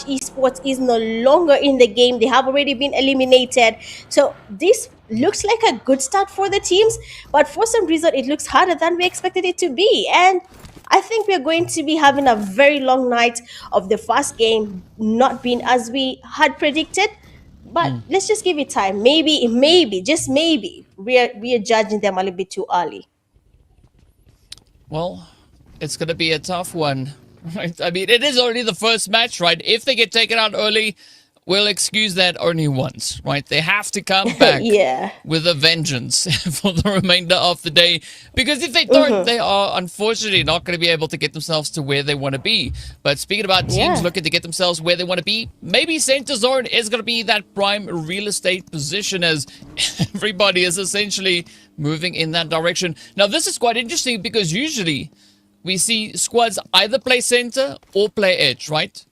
Esports is no longer in the game. They have already been eliminated. So this looks like a good start for the teams, but for some reason it looks harder than we expected it to be. And I think we're going to be having a very long night of the first game not being as we had predicted. But let's just give it time. Maybe, just maybe, we are judging them a little bit too early. Well, it's going to be a tough one, right? I mean, it is already the first match, right? If they get taken out early, we'll excuse that only once, right? They have to come back Yeah. with a vengeance for the remainder of the day. Because if they don't, they are unfortunately not going to be able to get themselves to where they want to be. But speaking about teams Yeah. looking to get themselves where they want to be, maybe Center Zone is going to be that prime real estate position as everybody is essentially moving in that direction. Now, this is quite interesting because usually we see squads either play center or play edge, right?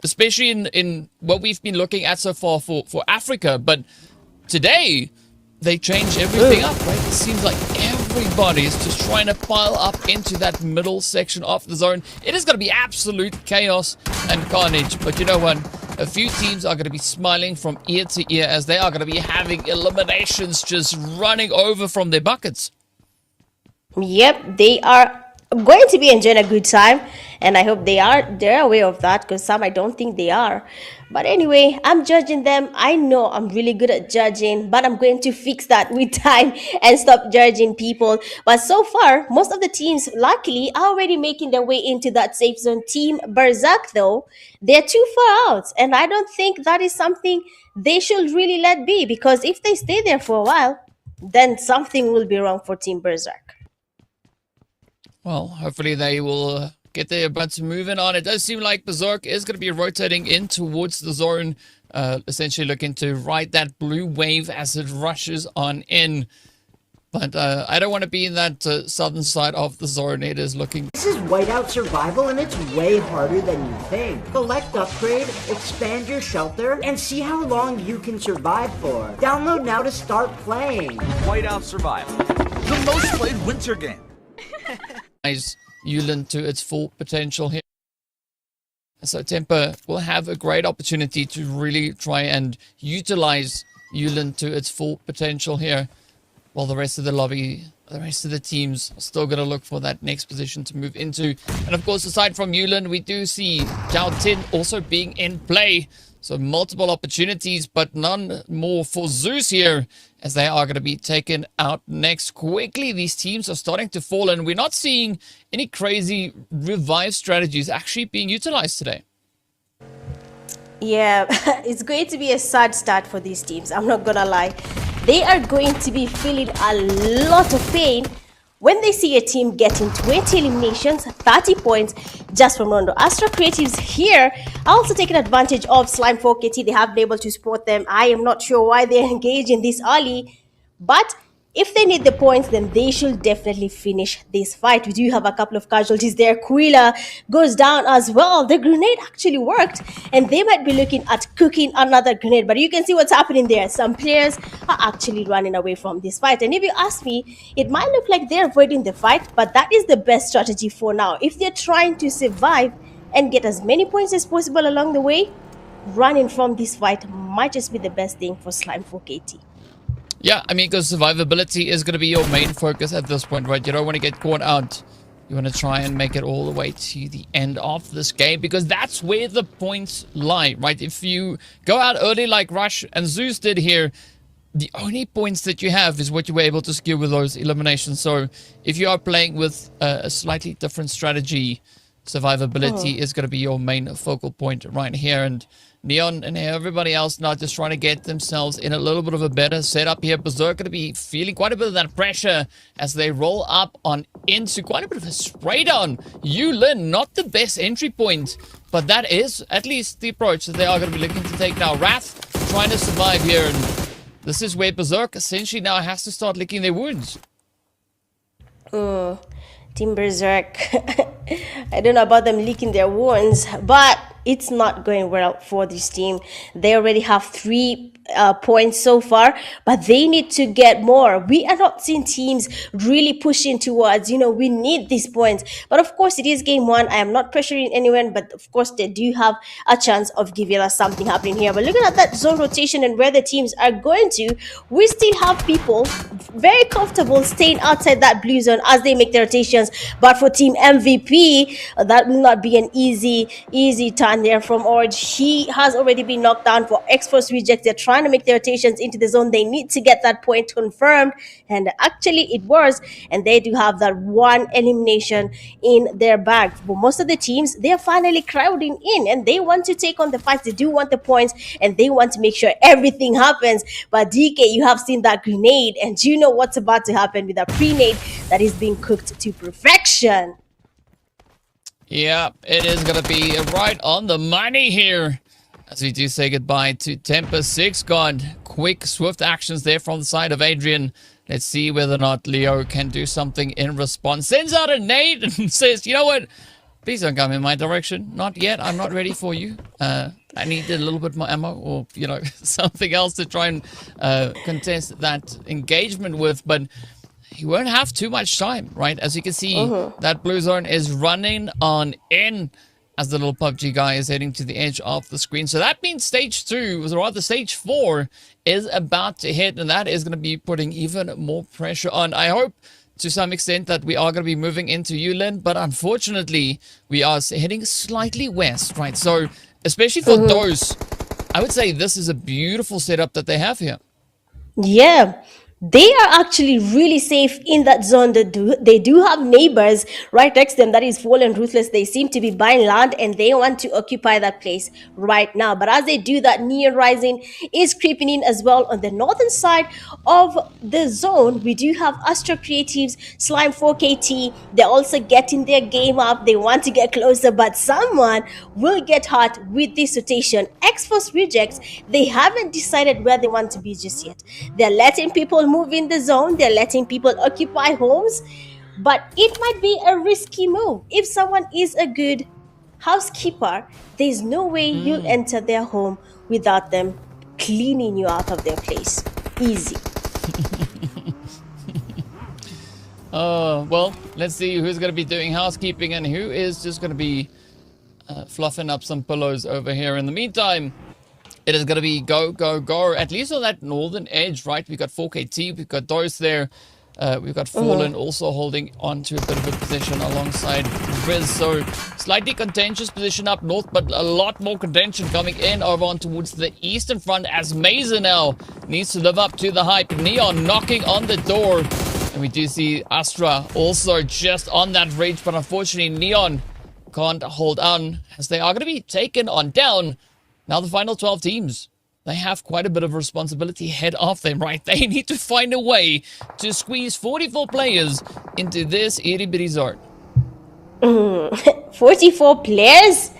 Especially in what we've been looking at so far for Africa. But today, they changed everything up, right? It seems like everybody is just trying to pile up into that middle section of the zone. It is going to be absolute chaos and carnage. But you know what? A few teams are going to be smiling from ear to ear as they are going to be having eliminations just running over from their buckets. Yep, they are going to be enjoying a good time, and I hope they're aware of that, because some I don't think they are. But anyway, I'm judging them. I know I'm really good at judging, but I'm going to fix that with time and stop judging people. But so far, most of the teams luckily are already making their way into that safe zone. Team Berserk, though, they're too far out, and I don't think that is something they should really let be, because if they stay there for a while, then something will be wrong for Team Berserk. Well, hopefully they will get their butts moving on. It does seem like Berserk is going to be rotating in towards the zone, essentially looking to ride that blue wave as it rushes on in. But I don't want to be in that southern side of the zone. It is looking... This is Whiteout Survival, and it's way harder than you think. Collect, upgrade, expand your shelter, and see how long you can survive for. Download now to start playing. Whiteout Survival, the most played winter game. Yulin to its full potential here. So Temper will have a great opportunity to really try and utilize Yulin to its full potential here, while the rest of the lobby, the rest of the teams are still going to look for that next position to move into. And of course, aside from Yulin, we do see Zhao Tin also being in play. So multiple opportunities, but none more for Zeus here, as they are going to be taken out next. Quickly, these teams are starting to fall, and we're not seeing any crazy revive strategies actually being utilized today. Yeah, it's going to be a sad start for these teams. I'm not gonna lie. They are going to be feeling a lot of pain when they see a team getting 20 eliminations, 30 points just from Rondo. Astra Creatives here are also taking advantage of Slime 4KT. They have been able to support them. I am not sure why they're engaging this early, but if they need the points, then they should definitely finish this fight. We do have a couple of casualties there. Quilla goes down as well. The grenade actually worked, and they might be looking at cooking another grenade. But you can see what's happening there. Some players are actually running away from this fight. And if you ask me, it might look like they're avoiding the fight, but that is the best strategy for now. If they're trying to survive and get as many points as possible along the way, running from this fight might just be the best thing for Slime 4KT. Yeah, I mean, because survivability is going to be your main focus at this point, right? You don't want to get caught out. You want to try and make it all the way to the end of this game, because that's where the points lie, right? If you go out early like Rush and Zeus did here, the only points that you have is what you were able to secure with those eliminations. So if you are playing with a slightly different strategy, survivability is going to be your main focal point right here. And Neon and everybody else now just trying to get themselves in a little bit of a better setup here. Berserk going to be feeling quite a bit of that pressure as they roll up on into quite a bit of a spray down. Yulin, not the best entry point, but that is at least the approach that they are going to be looking to take now. Wrath trying to survive here, and this is where Berserk essentially now has to start licking their wounds. Team Berserk. I don't know about them licking their wounds, but it's not going well for this team. They already have 3 points so far, but they need to get more. We are not seeing teams really pushing towards, we need these points. But of course, it is game one. I am not pressuring anyone, but of course, they do have a chance of giving us something happening here. But looking at that zone rotation and where the teams are going to, we still have people very comfortable staying outside that blue zone as they make their rotations. But for Team MVP, that will not be an easy turn there from Orange. He has already been knocked down for X-Force reject. They're trying to make their rotations into the zone. They need to get that point confirmed, and actually it was, and they do have that one elimination in their bag. But most of the teams, they're finally crowding in and they want to take on the fights. They do want the points and they want to make sure everything happens. But DK, you have seen that grenade and you know what's about to happen with a pre-nade that is being cooked to perfection. Yeah, it is going to be right on the money here. As we do say goodbye to Temper 6 God. Quick, swift actions there from the side of Adrian. Let's see whether or not Leo can do something in response. Sends out a nade and says, you know what? Please don't come in my direction. Not yet. I'm not ready for you. I need a little bit more ammo or, something else to try and contest that engagement with. But he won't have too much time, right? As you can see, that blue zone is running on in as the little PUBG guy is heading to the edge of the screen. So that means stage 2, or rather stage 4, is about to hit, and that is going to be putting even more pressure on. I hope to some extent that we are going to be moving into Yulin, but unfortunately, we are heading slightly west, right? So, especially for those, I would say this is a beautiful setup that they have here. Yeah, they are actually really safe in that zone. They do have neighbors right next to them. That is Fallen Ruthless. They seem to be buying land and they want to occupy that place right now. But as they do that, Neon Rising is creeping in as well on the northern side of the zone. We do have Astro Creatives, Slime 4KT. They're also getting their game up. They want to get closer, but someone will get hurt with this rotation. X-Force Rejects, they haven't decided where they want to be just yet. They're letting people move in the zone. They're letting people occupy homes, but it might be a risky move. If someone is a good housekeeper, there's no way you'll enter their home without them cleaning you out of their place. Easy. Well, let's see who's going to be doing housekeeping and who is just going to be fluffing up some pillows over here. In the meantime, it is going to be go, go, go. At least on that northern edge, right? We've got 4KT, we've got Doris there. We've got Fallen also holding on to a bit of a position alongside Riz. So, slightly contentious position up north, but a lot more contention coming in over on towards the eastern front as Mesa now needs to live up to the hype. Neon knocking on the door. And we do see Astra also just on that ridge, but unfortunately Neon can't hold on as they are going to be taken on down. Now the final 12 teams, they have quite a bit of responsibility ahead of them, right? They need to find a way to squeeze 44 players into this itty-bitty zone. 44 players?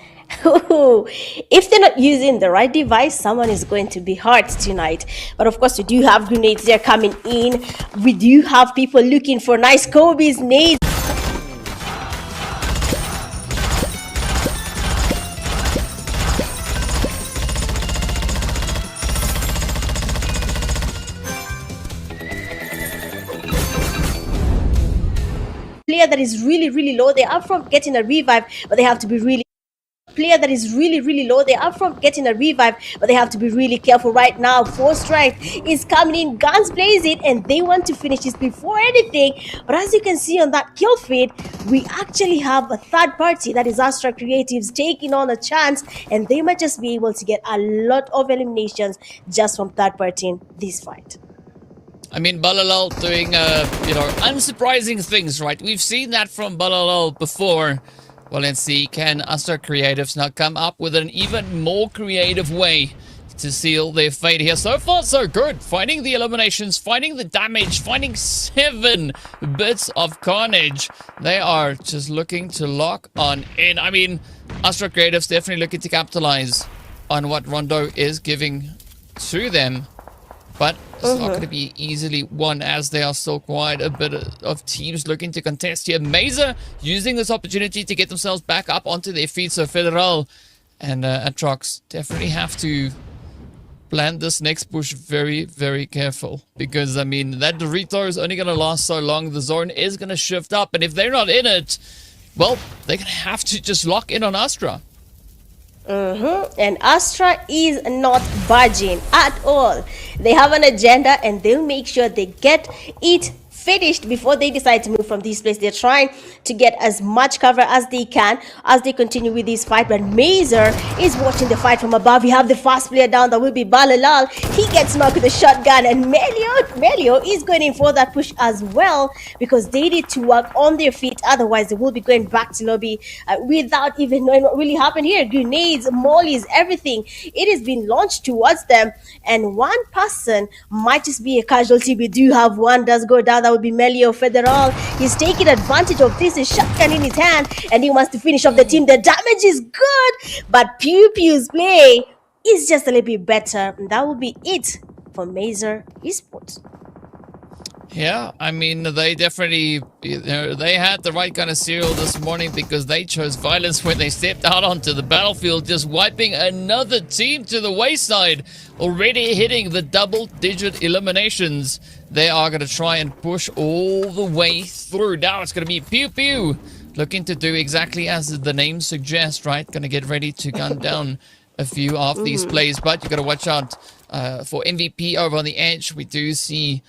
If they're not using the right device, someone is going to be hurt tonight. But of course, we do have grenades there coming in. We do have people looking for nice Kobe's nades. Player that is really low, they are from getting a revive, but they have to be really low. They are from getting a revive, but they have to be really careful right now. Force Strike is coming in, guns blazing, and they want to finish this before anything. But as you can see on that kill feed, we actually have a third party, that is Astra Creatives, taking on a chance, and they might just be able to get a lot of eliminations just from third party in this fight. I mean, Balalal doing, unsurprising things, right? We've seen that from Balalal before. Well, let's see, can Astra Creatives now come up with an even more creative way to seal their fate here? So far, so good. Finding the eliminations, finding the damage, finding 7 bits of carnage. They are just looking to lock on in. I mean, Astra Creatives definitely looking to capitalize on what Rondo is giving to them. But it's not going to be easily won, as there are still quite a bit of teams looking to contest here. Mesa using this opportunity to get themselves back up onto their feet. So Federal And Atrox definitely have to plan this next push very, very careful. Because, I mean, that Dorito is only going to last so long. The zone is going to shift up. And if they're not in it, well, they're going to have to just lock in on Astra. And Astra is not budging at all. They have an agenda and they'll make sure they get it finished before they decide to move from this place. They're trying to get as much cover as they can as they continue with this fight. But Mazer is watching the fight from above. We have the fast player down, that will be Balalal. He gets knocked with a shotgun, and Melio is going in for that push as well because they need to work on their feet. Otherwise, they will be going back to lobby without even knowing what really happened here. Grenades, mollies, everything. It has been launched towards them, and one person might just be a casualty. We do have one does go down. That would be Melio Federal. He's taking advantage of this. A shotgun in his hand, and he wants to finish off the team. The damage is good, but Pew Pew's play is just a little bit better. And that will be it for Mazer Esports. Yeah, I mean, they definitely, they had the right kind of cereal this morning because they chose violence when they stepped out onto the battlefield, just wiping another team to the wayside, already hitting the double-digit eliminations. They are going to try and push all the way through. Now it's going to be Pew Pew looking to do exactly as the name suggests, right? Going to get ready to gun down a few of these plays, but you got to watch out for MVP over on the edge. We do see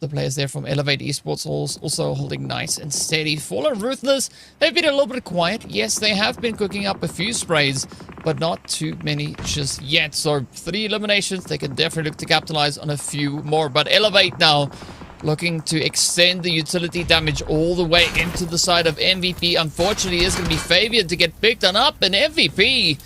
the players there from Elevate Esports also holding nice and steady. Fallen Ruthless, they've been a little bit quiet. Yes, they have been cooking up a few sprays, but not too many just yet. So 3 eliminations, they can definitely look to capitalize on a few more. But Elevate now looking to extend the utility damage all the way into the side of MVP. Unfortunately, is going to be Fabian to get picked on up, and MVP,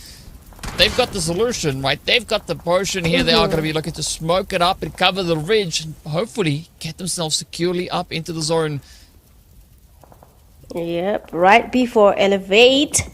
they've got the solution, right? They've got the potion here. They are going to be looking to smoke it up and cover the ridge and hopefully get themselves securely up into the zone. Yep, right before Elevate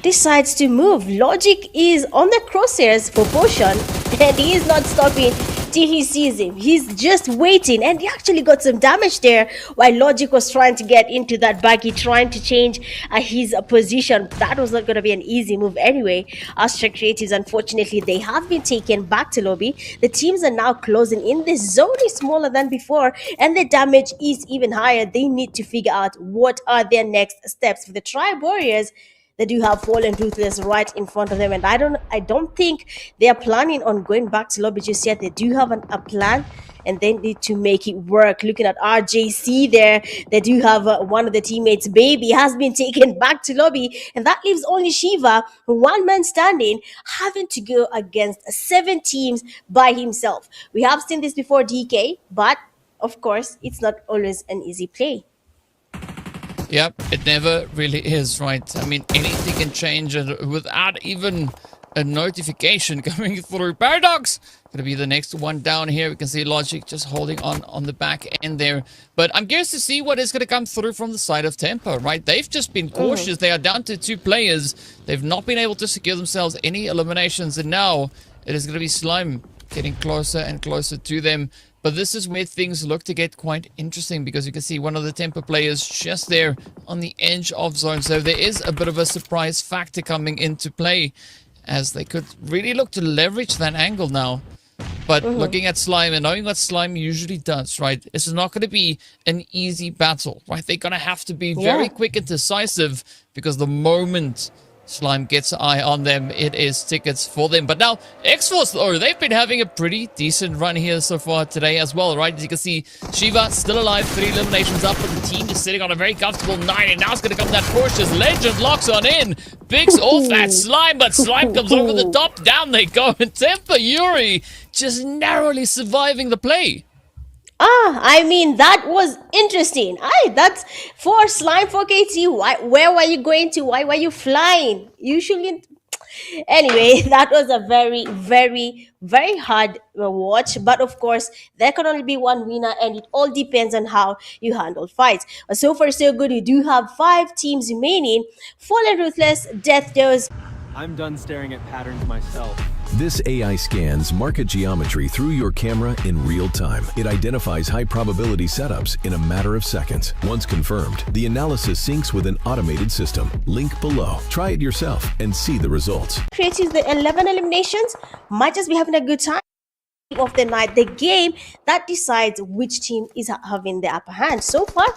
decides to move. Logic is on the crosshairs for potion, and he is not stopping till he sees him. He's just waiting, and he actually got some damage there while Logic was trying to get into that baggy, trying to change his position. That was not going to be an easy move anyway. Astra Creatives, unfortunately, they have been taken back to lobby. The teams are now closing in. The zone is smaller than before, and the damage is even higher. They need to figure out what are their next steps. For the Tribe Warriors, they do have Fallen Ruthless right in front of them, and I don't think they are planning on going back to lobby just yet. They do have a plan, and they need to make it work. Looking at RJC there, they do have one of the teammates, Baby, has been taken back to lobby, and that leaves only Shiva, one man standing, having to go against 7 teams by himself. We have seen this before, DK, but of course, it's not always an easy play. Yep, it never really is, right? I mean, anything can change without even a notification coming through. Paradox going to be the next one down here. We can see Logic just holding on the back end there. But I'm curious to see what is going to come through from the side of Tempo, right? They've just been cautious. They are down to 2 players. They've not been able to secure themselves any eliminations. And now it is going to be Slime getting closer and closer to them. But this is where things look to get quite interesting because you can see one of the Temper players just there on the edge of zone. So there is a bit of a surprise factor coming into play as they could really look to leverage that angle now. But looking at Slime and knowing what Slime usually does, right? This is not going to be an easy battle, right? They're going to have to be very quick and decisive because the moment Slime gets an eye on them, it is tickets for them. But now, X-Force, though, they've been having a pretty decent run here so far today as well, right? As you can see, Shiva still alive, 3 eliminations up, but the team is sitting on a very comfortable 9, and now it's going to come that push as Legend locks on in, picks off that Slime, but Slime comes over the top, down they go, and Temper Yuri just narrowly surviving the play. I mean, that was interesting. That's for Slime for KT. Where were you going to? Why were you flying? You shouldn't. Anyway, that was a very, very, very hard watch. But of course, there can only be one winner, and it all depends on how you handle fights. But so far, so good. We do have 5 teams remaining. Fallen Ruthless, Death Dose, I'm done staring at patterns myself. This AI scans market geometry through your camera in real time. It identifies high probability setups in a matter of seconds. Once confirmed, the analysis syncs with an automated system. Link below. Try it yourself and see the results. Creates the 11 eliminations, might just be having a good time of the night, the game that decides which team is having the upper hand. So far,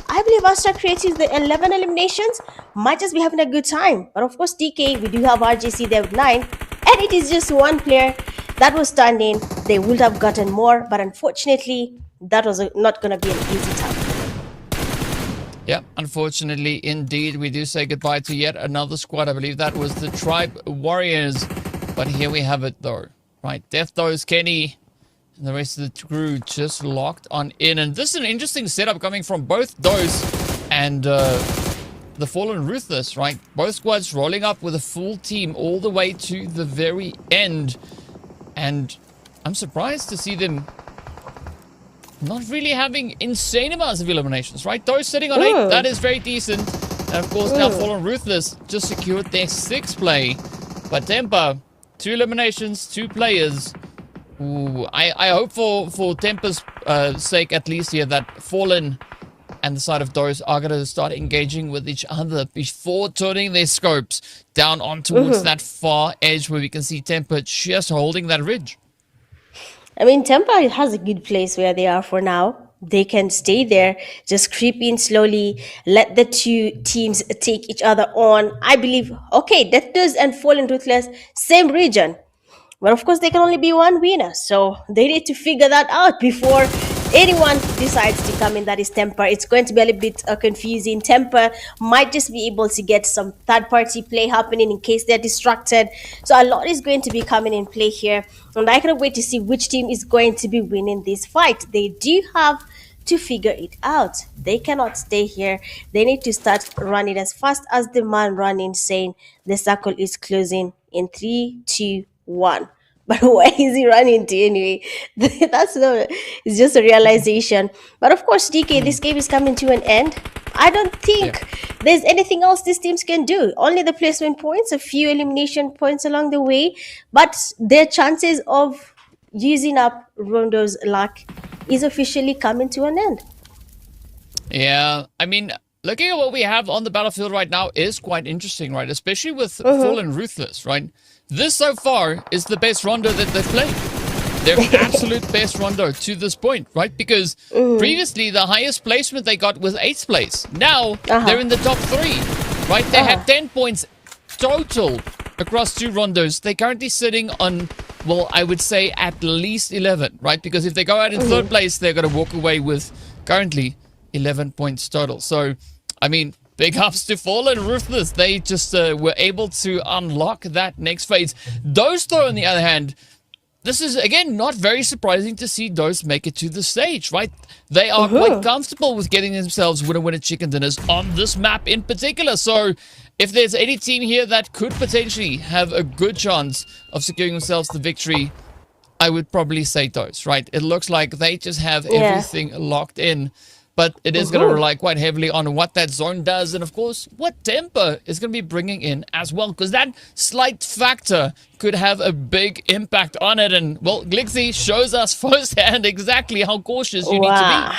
I believe Astra Creatives, the 11 eliminations, might just be having a good time. But of course, DK, we do have RGC there with 9, and it is just one player that was standing. They would have gotten more, but unfortunately, that was not going to be an easy task. Yeah, unfortunately, indeed, we do say goodbye to yet another squad. I believe that was the Tribe Warriors. But here we have it, though. Right, Death Dose, Kenny, and the rest of the crew just locked on in. And this is an interesting setup coming from both Dose and the Fallen Ruthless, right? Both squads rolling up with a full team all the way to the very end. And I'm surprised to see them not really having insane amounts of eliminations, right? Dose sitting on 8, that is very decent. And of course, now Fallen Ruthless just secured their 6th play. But Temper, 2 eliminations, 2 players. Ooh, I hope for Temper's sake, at least here, that Fallen and the side of Dose are going to start engaging with each other before turning their scopes down on towards that far edge where we can see Temper just holding that ridge. I mean, Temper has a good place where they are for now. They can stay there, just creep in slowly, let the two teams take each other on. I believe, okay, Death Dose and Fallen Ruthless, same region. But of course, there can only be one winner. So they need to figure that out before anyone decides to come in. That is Temper. It's going to be a little bit confusing. Temper might just be able to get some third-party play happening in case they're distracted. So a lot is going to be coming in play here. And I cannot wait to see which team is going to be winning this fight. They do have to figure it out. They cannot stay here. They need to start running as fast as the man running, saying the circle is closing in 3, 2, 1. But where is he running to anyway? It's just a realization. But of course, DK, this game is coming to an end. I don't think there's anything else these teams can do. Only the placement points, a few elimination points along the way. But their chances of using up Rondo's luck is officially coming to an end. Yeah, I mean, looking at what we have on the battlefield right now is quite interesting, right? Especially with Fallen Ruthless, right? This so far is the best rondo that they've played. Their absolute best rondo to this point, right? Because previously the highest placement they got was 8th place. Now they're in the top 3, right? They had 10 points total across 2 rondos. They're currently sitting on, well, I would say at least 11, right? Because if they go out in 3rd place, they're going to walk away with currently 11 points total. So, I mean, big ups to Fallen Ruthless. They just were able to unlock that next phase. Dose, though, on the other hand, this is, again, not very surprising to see Dose make it to the stage, right? They are quite comfortable with getting themselves winner chicken dinners on this map in particular. So, if there's any team here that could potentially have a good chance of securing themselves the victory, I would probably say Dose, right? It looks like they just have everything locked in. But it is going to rely quite heavily on what that zone does. And, of course, what Temper is going to be bringing in as well. Because that slight factor could have a big impact on it. And, well, Glixie shows us firsthand exactly how cautious you need to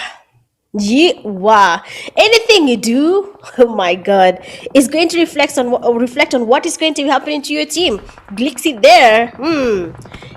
be. Wow. Anything you do, oh my god, is going to reflect on what is going to be happening to your team. Glixie there,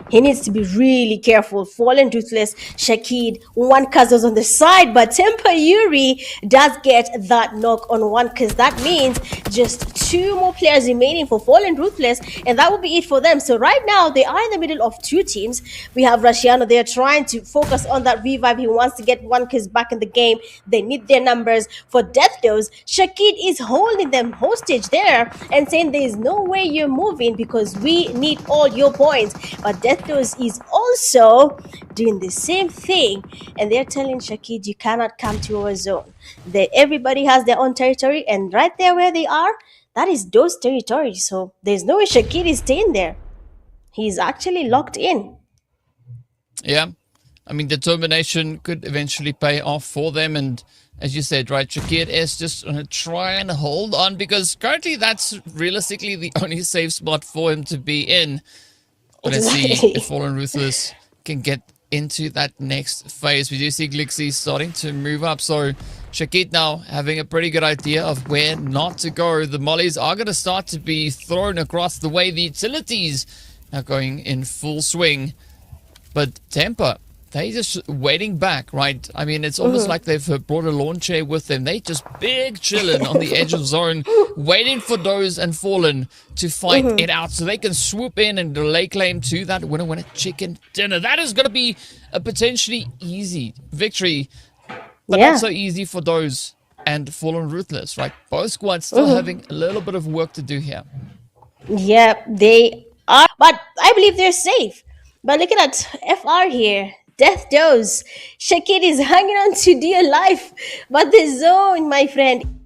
he needs to be really careful. Fallen Ruthless, Shakid, one Kazos on the side, but Temper Yuri does get that knock on one, because that means just 2 more players remaining for Fallen Ruthless, and that will be it for them. So right now, they are in the middle of 2 teams. We have Rashiano there trying to focus on that revive. He wants to get 1Kiz back in the game. They need their numbers. For Death Dose, Shakid is holding them hostage there and saying there is no way you're moving because we need all your points. But Death Dose is also doing the same thing, and they're telling Shakid, you cannot come to our zone. Everybody has their own territory, and right there where they are, that is Dose territory. So there's no way Shakid is staying there. He's actually locked in. Yeah. I mean, determination could eventually pay off for them, and as you said, right, Shakir is just going to try and hold on because currently that's realistically the only safe spot for him to be in. But let's see if Fallen Ruthless can get into that next phase. We do see Glixie starting to move up. So Shakir now having a pretty good idea of where not to go. The mollies are going to start to be thrown across the way. The utilities are going in full swing. But Temper, they just waiting back, right? I mean, it's almost like they've brought a lawn chair with them. They just big chilling on the edge of zone, waiting for Doze and Fallen to fight it out so they can swoop in and lay claim to that winner chicken dinner. That is going to be a potentially easy victory, but not so easy for Doze and Fallen Ruthless, right? Both squads still having a little bit of work to do here. Yeah, they are, but I believe they're safe. But look at that FR here. Death Doze. Shakir is hanging on to dear life. But the zone, my friend.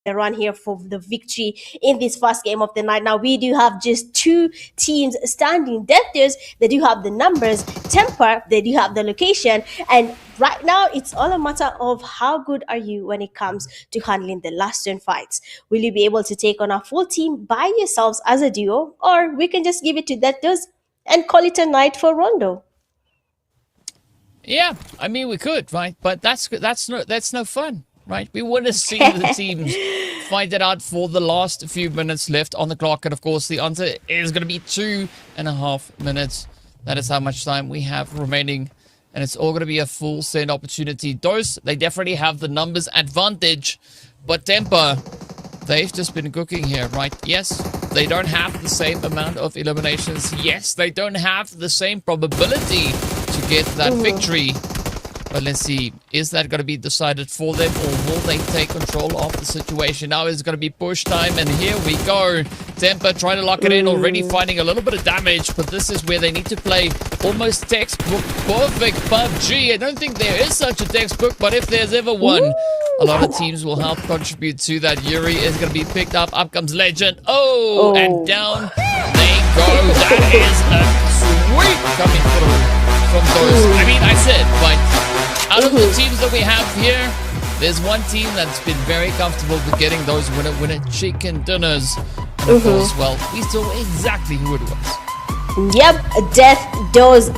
The run here for the victory in this first game of the night. Now we do have just two teams standing. Death Doze, they do have the numbers. Temper, they do have the location. And right now, it's all a matter of how good are you when it comes to handling the last turn fights. Will you be able to take on a full team by yourselves as a duo, or we can just give it to Death Doze and call it a night for Rondo? Yeah, I mean we could, right? But that's no fun, right? We want to see the teams fight it out for the last few minutes left on the clock, and of course the answer is going to be 2.5 minutes. That is how much time we have remaining. And it's all going to be a full send opportunity. Doze, they definitely have the numbers advantage. But Temper, they've just been cooking here, right? Yes, they don't have the same amount of eliminations. Yes, they don't have the same probability to get that victory. But let's see, is that going to be decided for them, or will they take control of the situation? Now it's going to be push time, and here we go. Temper trying to lock it in, already finding a little bit of damage, but this is where they need to play almost textbook perfect PUBG. I don't think there is such a textbook, but if there's ever one, a lot of teams will help contribute to that. Yuri is going to be picked up. Up comes Legend. And down they go. That is a sweep coming through from those. I mean, I said, but out of the teams that we have here, there's one team that's been very comfortable with getting those winner chicken dinners. And of course, well, we saw exactly who it was. Yep, Death Doze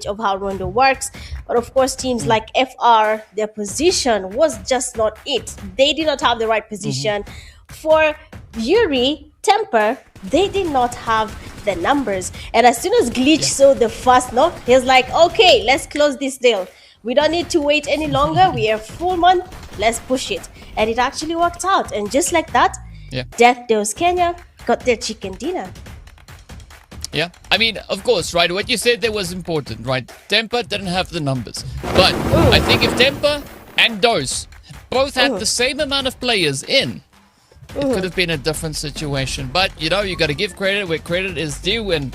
of how Rondo works. But of course, teams like FR, their position was just not it. They did not have the right position. For Yuri, Temper, they did not have the numbers. And as soon as Glitch saw the first knock, he was like, okay, let's close this deal. We don't need to wait any longer. We are full month. Let's push it. And it actually worked out. And just like that, Death Doze Kenya got their chicken dinner. Yeah, I mean, of course, right? What you said there was important, right? Temper didn't have the numbers. But I think if Temper and Doze both had the same amount of players in, it could have been a different situation. But, you know, you got to give credit where credit is due. And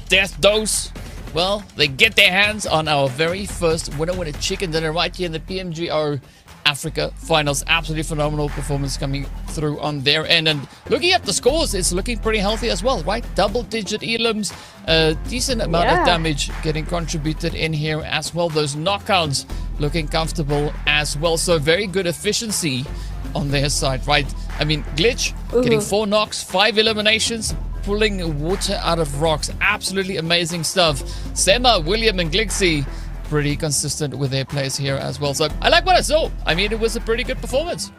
Death Doze, well, they get their hands on our very first winner chicken dinner right here in the Pmgo Africa Finals. Absolutely phenomenal performance coming through on their end. And looking at the scores, it's looking pretty healthy as well, right? Double-digit elims, a decent amount of damage getting contributed in here as well. Those knockouts looking comfortable as well. So very good efficiency on their side, right? I mean, Glitch getting 4 knocks, 5 eliminations, pulling water out of rocks. Absolutely amazing stuff. Sema, William, and Glixie pretty consistent with their plays here as well. So I like what I saw. I mean, it was a pretty good performance.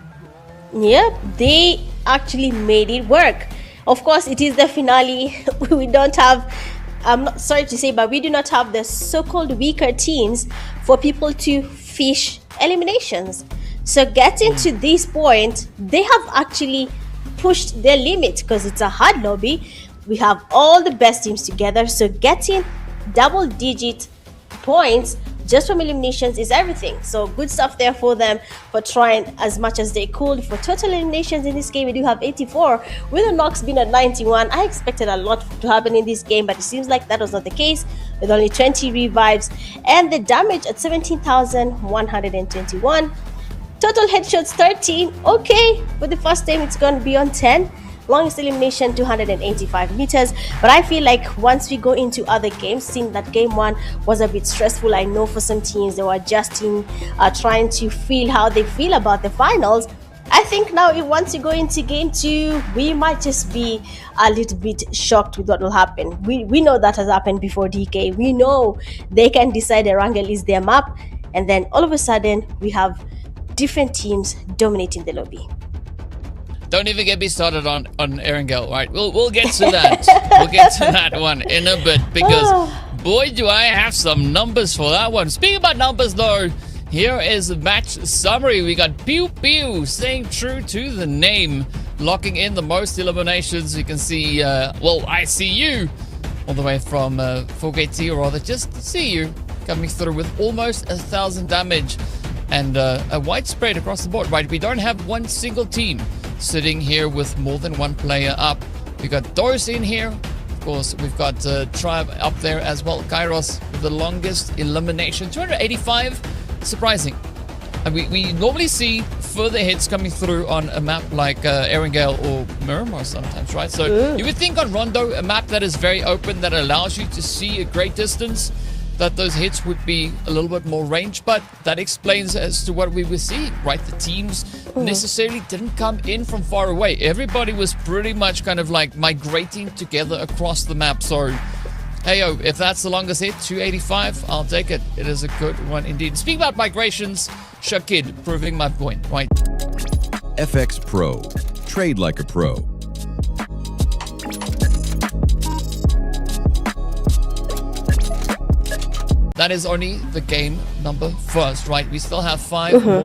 Yep, they actually made it work. Of course, it is the finale. We don't have, I'm not sorry to say, but we do not have the so-called weaker teams for people to fish eliminations. So getting to this point, they have actually pushed their limit because it's a hard lobby. We have all the best teams together. So getting double-digit points just from eliminations is everything. So good stuff there for them for trying as much as they could. For total eliminations in this game, we do have 84 with the knocks being at 91. I expected a lot to happen in this game, but it seems like that was not the case with only 20 revives and the damage at 17,121. Total headshots 13. Okay, for the first time it's going to be on 10. Longest elimination 285 meters. But I feel like once we go into other games, seeing that game 1 was a bit stressful, I know for some teams they were adjusting, trying to feel how they feel about the finals. I think now once you go into game 2, we might just be a little bit shocked with what will happen. We know that has happened before, DK. We know they can decide Erangel is their map, and then all of a sudden we have different teams dominating the lobby. Don't even get me started on Erangel, right? We'll get to that. We'll get to that one in a bit, because boy, do I have some numbers for that one. Speaking about numbers though, here is the match summary. We got Pew Pew staying true to the name, locking in the most eliminations. You can see, I see you all the way from 4KT, or rather just see you coming through with almost 1,000 damage and a widespread across the board, right? We don't have one single team sitting here with more than one player up. We got Doris in here. Of course, we've got Tribe up there as well. Kairos with the longest elimination, 285. Surprising. And we normally see further hits coming through on a map like Erangel or Miramar sometimes, right? So you would think on Rondo, a map that is very open, that allows you to see a great distance, that those hits would be a little bit more range, but that explains as to what we were seeing, right? The teams necessarily didn't come in from far away. Everybody was pretty much kind of like migrating together across the map. So, hey, yo, if that's the longest hit, 285, I'll take it. It is a good one indeed. Speaking about migrations, Shakid proving my point, right? FX Pro. Trade like a pro. That is only the game number first, right? We still have 5 more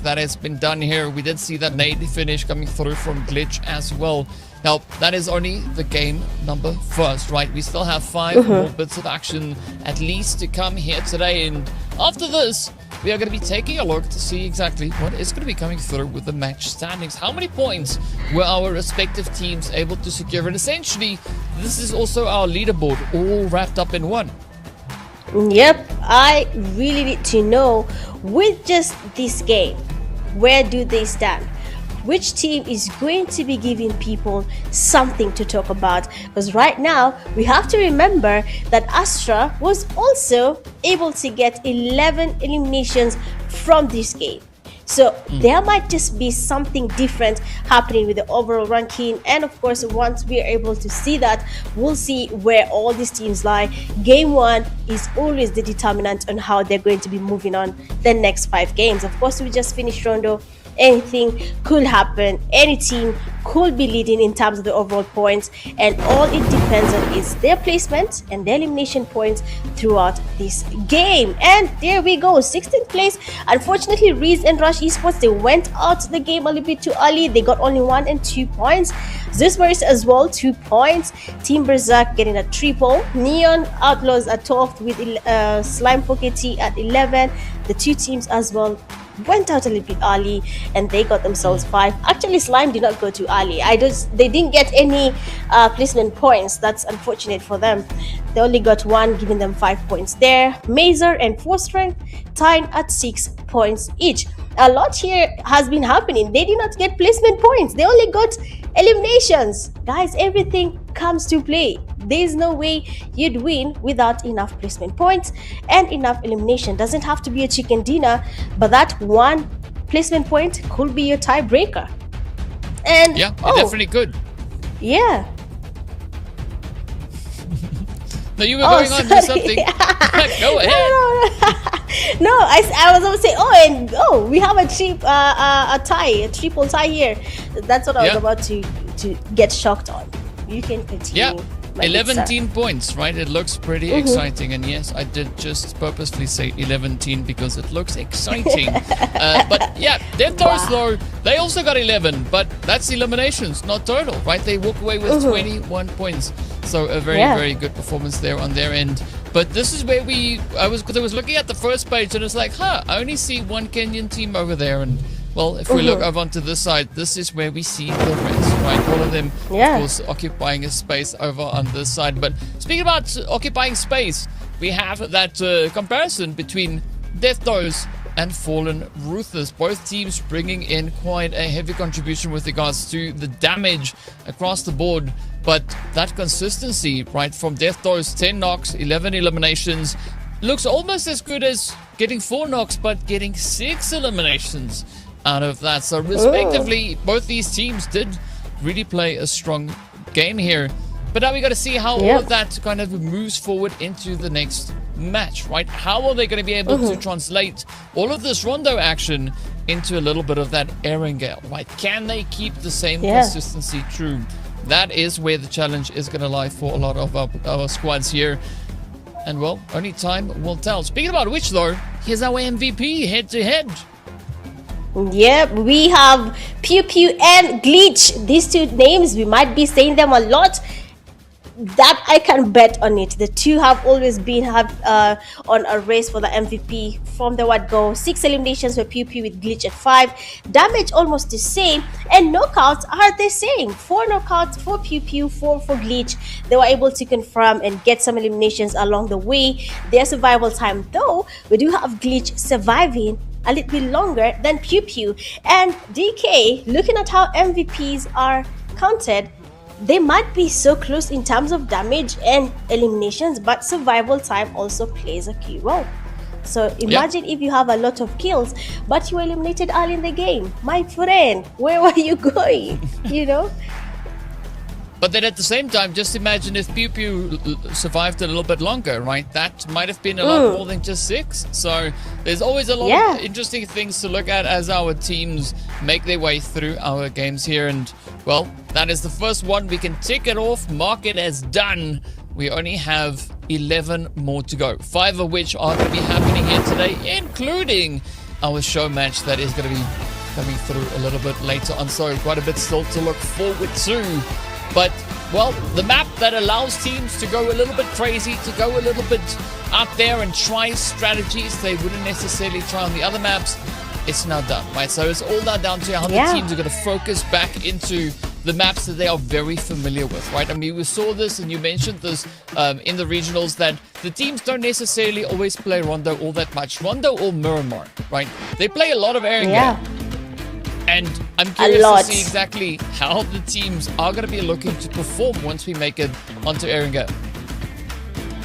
that has been done here. We did see that nade finish coming through from Glitch as well. Now, that is only the game number first, right? We still have 5 more bits of action at least to come here today. And after this, we are going to be taking a look to see exactly what is going to be coming through with the match standings. How many points were our respective teams able to secure? And essentially, this is also our leaderboard all wrapped up in one. Yep, I really need to know, with just this game, where do they stand? Which team is going to be giving people something to talk about? Because right now, we have to remember that Astra was also able to get 11 eliminations from this game. So there might just be something different happening with the overall ranking. And of course, once we are able to see that, we'll see where all these teams lie. Game 1 is always the determinant on how they're going to be moving on the next 5 games. Of course, we just finished Rondo. Anything could happen. Any team could be leading in terms of the overall points, and all it depends on is their placement and their elimination points throughout this game. And there we go, 16th place. Unfortunately, Reese and Rush Esports, they went out the game a little bit too early. They got only 1 and 2 points. Zeusmaris as well, 2 points. Team Berserk getting a triple. Neon Outlaws at 12th with Slime 4KT at 11. The 2 teams as well went out a little bit early and they got themselves 5. Actually, Slime did not go too early. They didn't get any placement points. That's unfortunate for them. They only got 1, giving them 5 points there. Mazer and 4 Strength tied at 6 points each. A lot here has been happening. They did not get placement points. They only got eliminations. Guys, everything comes to play. There's no way you'd win without enough placement points and enough elimination. Doesn't have to be a chicken dinner, but that 1 placement point could be your tiebreaker. And yeah, it definitely could. Yeah. No, you were going on to something. Go ahead. No, I was going to say, we have a triple tie here. That's what I was about to get shocked on. You can continue. Yeah, 11 points, right? It looks pretty exciting. And yes, I did just purposefully say 11 because it looks exciting. But yeah, Devtars though, they also got 11, but that's eliminations, not total, right? They walk away with 21 points. So a very, very good performance there on their end. But this is where I was looking at the first page and it's like, I only see 1 Kenyan team over there. And well, if we look over onto this side, this is where we see the rest, right? All of them, of course, occupying a space over on this side. But speaking about occupying space, we have that comparison between Death Dose and Fallen Ruthless. Both teams bringing in quite a heavy contribution with regards to the damage across the board. But that consistency, right, from Death Dose, 10 knocks, 11 eliminations, looks almost as good as getting 4 knocks, but getting 6 eliminations out of that. So respectively, both these teams did really play a strong game here. But now we got to see how all of that kind of moves forward into the next match, right? How are they going to be able to translate all of this Rondo action into a little bit of that Erangel, right? Can they keep the same consistency true? That is where the challenge is going to lie for a lot of our squads here. And well, only time will tell. Speaking about which though, here's our MVP head to head. Yep, we have Pew Pew and Glitch. These two names, we might be saying them a lot. That I can bet on it. The two have always been on a race for the MVP from the word-go. 6 eliminations for Pew Pew with Glitch at 5. Damage almost the same. And knockouts are the same. 4 knockouts for Pew Pew, 4 for Glitch. They were able to confirm and get some eliminations along the way. Their survival time, though, we do have Glitch surviving a little bit longer than Pew Pew. And DK, looking at how MVPs are counted, they might be so close in terms of damage and eliminations, but survival time also plays a key role. So imagine if you have a lot of kills, but you were eliminated early in the game. My friend, where were you going? You know? But then at the same time, just imagine if Pew Pew survived a little bit longer, right? That might have been a lot more than just 6. So there's always a lot of interesting things to look at as our teams make their way through our games here. And, well, that is the first one. We can tick it off, mark it as done. We only have 11 more to go, 5 of which are going to be happening here today, including our show match that is going to be coming through a little bit later on. So quite a bit still to look forward to. But, well, the map that allows teams to go a little bit crazy, to go a little bit out there and try strategies they wouldn't necessarily try on the other maps, it's now done, right? So it's all now down to how the teams are going to focus back into the maps that they are very familiar with, right? I mean, we saw this and you mentioned this in the regionals that the teams don't necessarily always play Rondo all that much. Rondo or Miramar, right? They play a lot of Erangel. And I'm curious to see exactly how the teams are going to be looking to perform once we make it onto Erangel.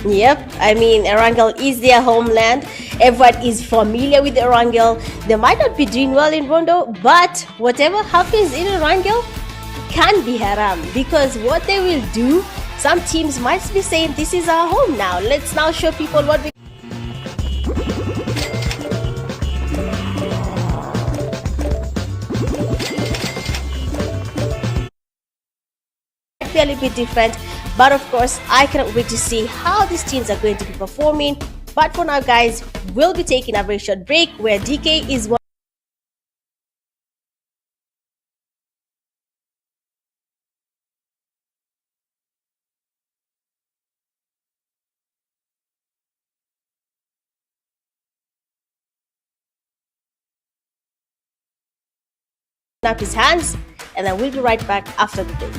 Yep, I mean, Erangel is their homeland. Everyone is familiar with Erangel. They might not be doing well in Rondo, but whatever happens in Erangel can be haram, because what they will do, some teams might be saying, this is our home now. Let's now show people what we a little bit different, but of course I cannot wait to see how these teams are going to be performing. But for now, guys, we'll be taking a very short break where DK is one up his hands, and then we'll be right back after the break.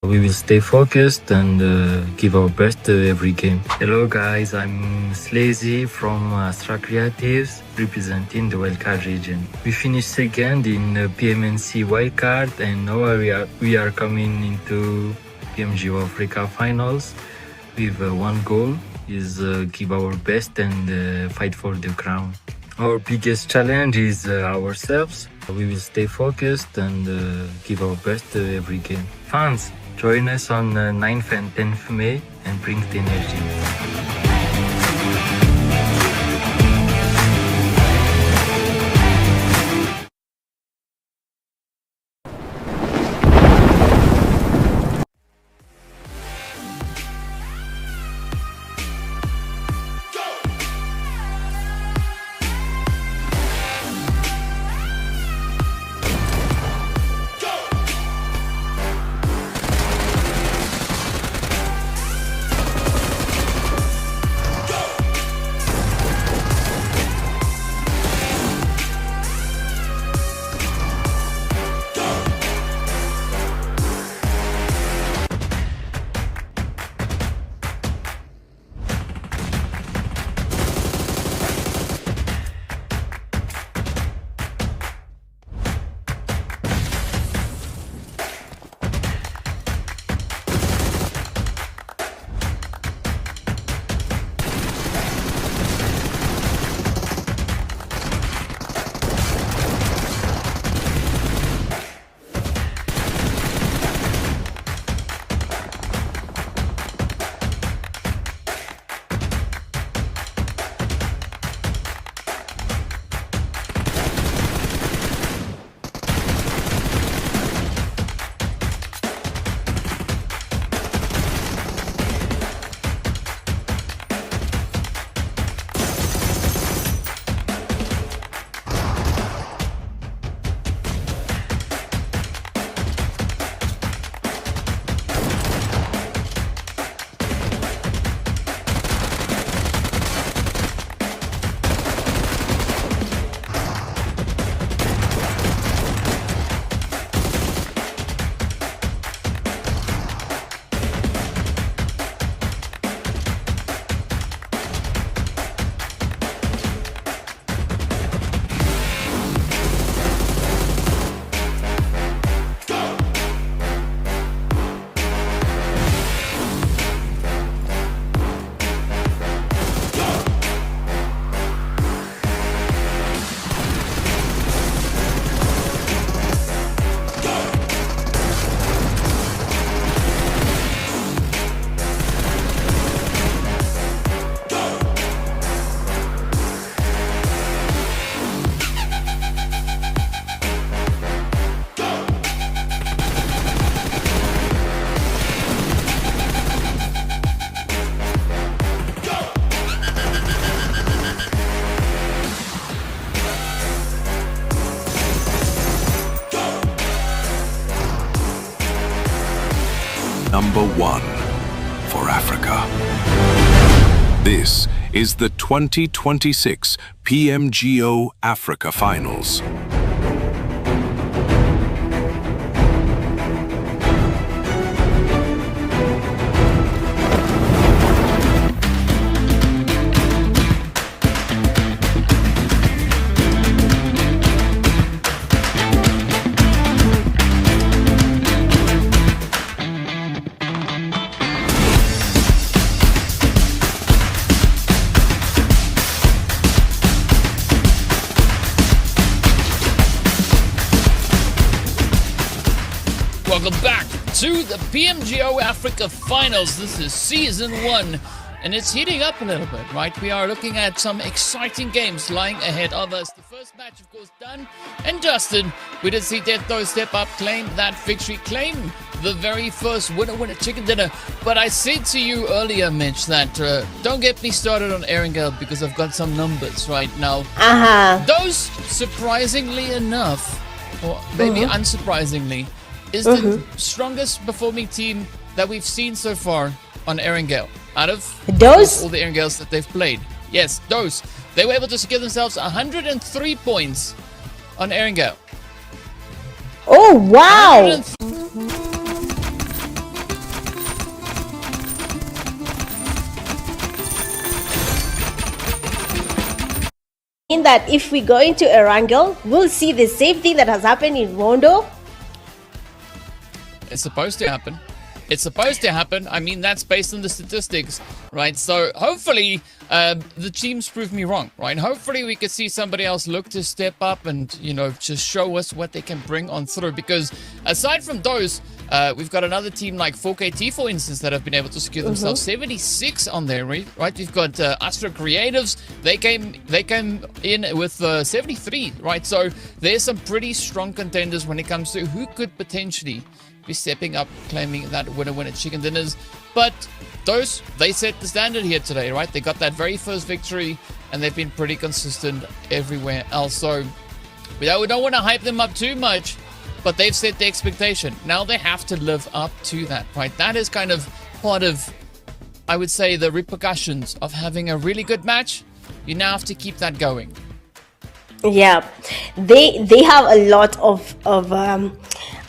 We will stay focused and give our best every game. Hello guys, I'm Slazy from Astra Creatives, representing the wildcard region. We finished second in PMNC wildcard, and now we are coming into Pmgo Africa Finals with one goal, is give our best and fight for the crown. Our biggest challenge is ourselves. We will stay focused and give our best every game. Fans, join us on 9th and 10th May and bring the energy. number one for Africa. This is the 2026 Pmgo Africa Finals. Welcome back to the Pmgo Africa Finals. This is Season 1, and it's heating up a little bit, right? We are looking at some exciting games lying ahead of us. The first match, of course, done and dusted. We did see Deathdo step up, claim that victory, claim the very first winner chicken dinner. But I said to you earlier, Mitch, that don't get me started on Erangel because I've got some numbers right now. Those, surprisingly enough, or maybe unsurprisingly, is the strongest performing team that we've seen so far on Erangel. Out of those, all the Erangels that they've played. Yes, those. They were able to secure themselves 103 points on Erangel. Oh, wow! In that if we go into Erangel, we'll see the same thing that has happened in Rondo. It's supposed to happen. It's supposed to happen. I mean, that's based on the statistics, right? So hopefully the teams prove me wrong, right? Hopefully we could see somebody else look to step up and, you know, just show us what they can bring on through. Because aside from those, we've got another team like 4KT, for instance, that have been able to secure themselves 76 on there, right? We've got Astro Creatives. They came in with 73, right? So there's some pretty strong contenders when it comes to who could potentially be stepping up, claiming that winner chicken dinners. But those, they set the standard here today, right? They got that very first victory, and they've been pretty consistent everywhere else. So we don't want to hype them up too much, but they've set the expectation. Now they have to live up to that, right? That is kind of part of, I would say, the repercussions of having a really good match. You now have to keep that going. Yeah, they have a lot of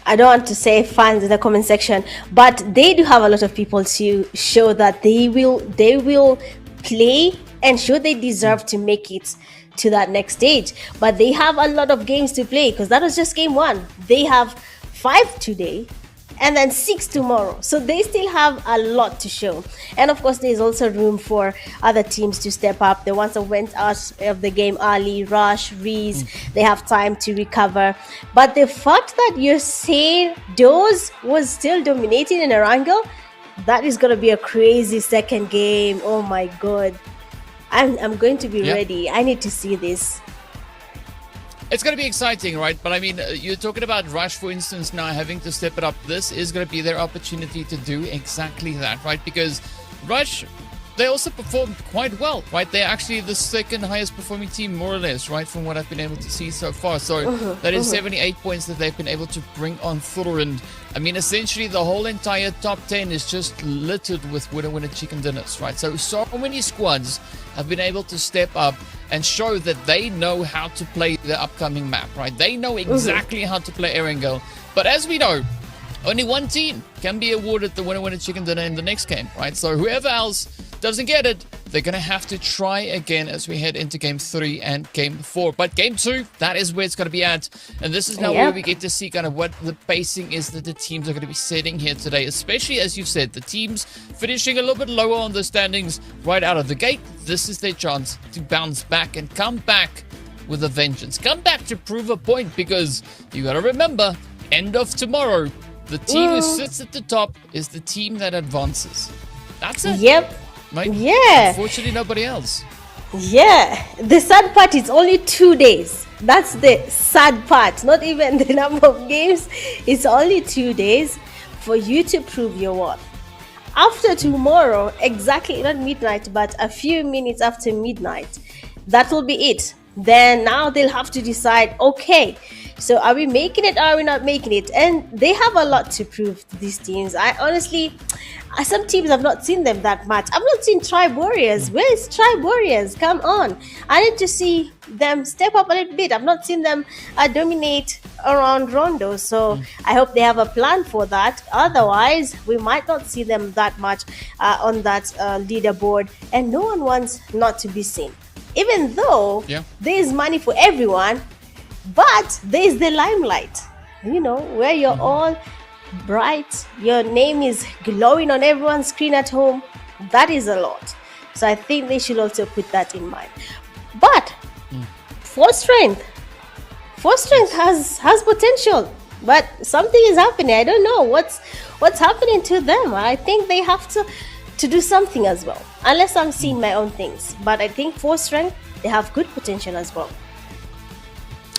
I don't want to say fans in the comment section, but they do have a lot of people to show that they will play and show they deserve to make it to that next stage. But they have a lot of games to play because that was just game 1. They have 5 today and then 6 tomorrow, so they still have a lot to show. And of course there's also room for other teams to step up. The ones that went out of the game early, Rush, Reese, they have time to recover. But the fact that you're saying Doze was still dominating in Erangel, that is going to be a crazy second game. Oh my god, I'm going to be ready. I need to see this. It's going to be exciting, right? But I mean, you're talking about Rush, for instance, now having to step it up. This is going to be their opportunity to do exactly that, right? Because Rush, they also performed quite well, right? They're actually the second highest performing team, more or less, right? From what I've been able to see so far. So that is 78 points that they've been able to bring on through. And I mean, essentially the whole entire top 10 is just littered with winner chicken dinners, right? So many squads have been able to step up and show that they know how to play the upcoming map, right? They know exactly how to play Erangel. But as we know, only one team can be awarded the winner chicken dinner in the next game, right? So whoever else doesn't get it, they're going to have to try again as we head into game 3 and game 4. But game 2, that is where it's going to be at. And this is now where we get to see kind of what the pacing is that the teams are going to be setting here today. Especially, as you've said, the teams finishing a little bit lower on the standings right out of the gate. This is their chance to bounce back and come back with a vengeance. Come back to prove a point, because you got to remember, end of tomorrow, the team who sits at the top is the team that advances. That's it. Yep. Right? Yeah. Unfortunately, nobody else. Yeah. The sad part is only 2 days. That's the sad part. Not even the number of games. It's only 2 days for you to prove your worth. After tomorrow, exactly, not midnight, but a few minutes after midnight, that will be it. Then now they'll have to decide, okay, So are we making it? Are we not making it? And they have a lot to prove to these teams. I honestly, some teams I've not seen them that much. I've not seen Tribe Warriors. Where is Tribe Warriors? Come on. I need to see them step up a little bit. I've not seen them dominate around Rondo. So I hope they have a plan for that. Otherwise, we might not see them that much on that leaderboard. And no one wants not to be seen. Even though there is money for everyone, but there is the limelight, where you're all bright, your name is glowing on everyone's screen at home. That is a lot. So I think they should also put that in mind. But Force Strength has potential, but something is happening. I don't know what's happening to them. I think they have to do something as well, unless I'm seeing my own things. But I think Force Strength, they have good potential as well.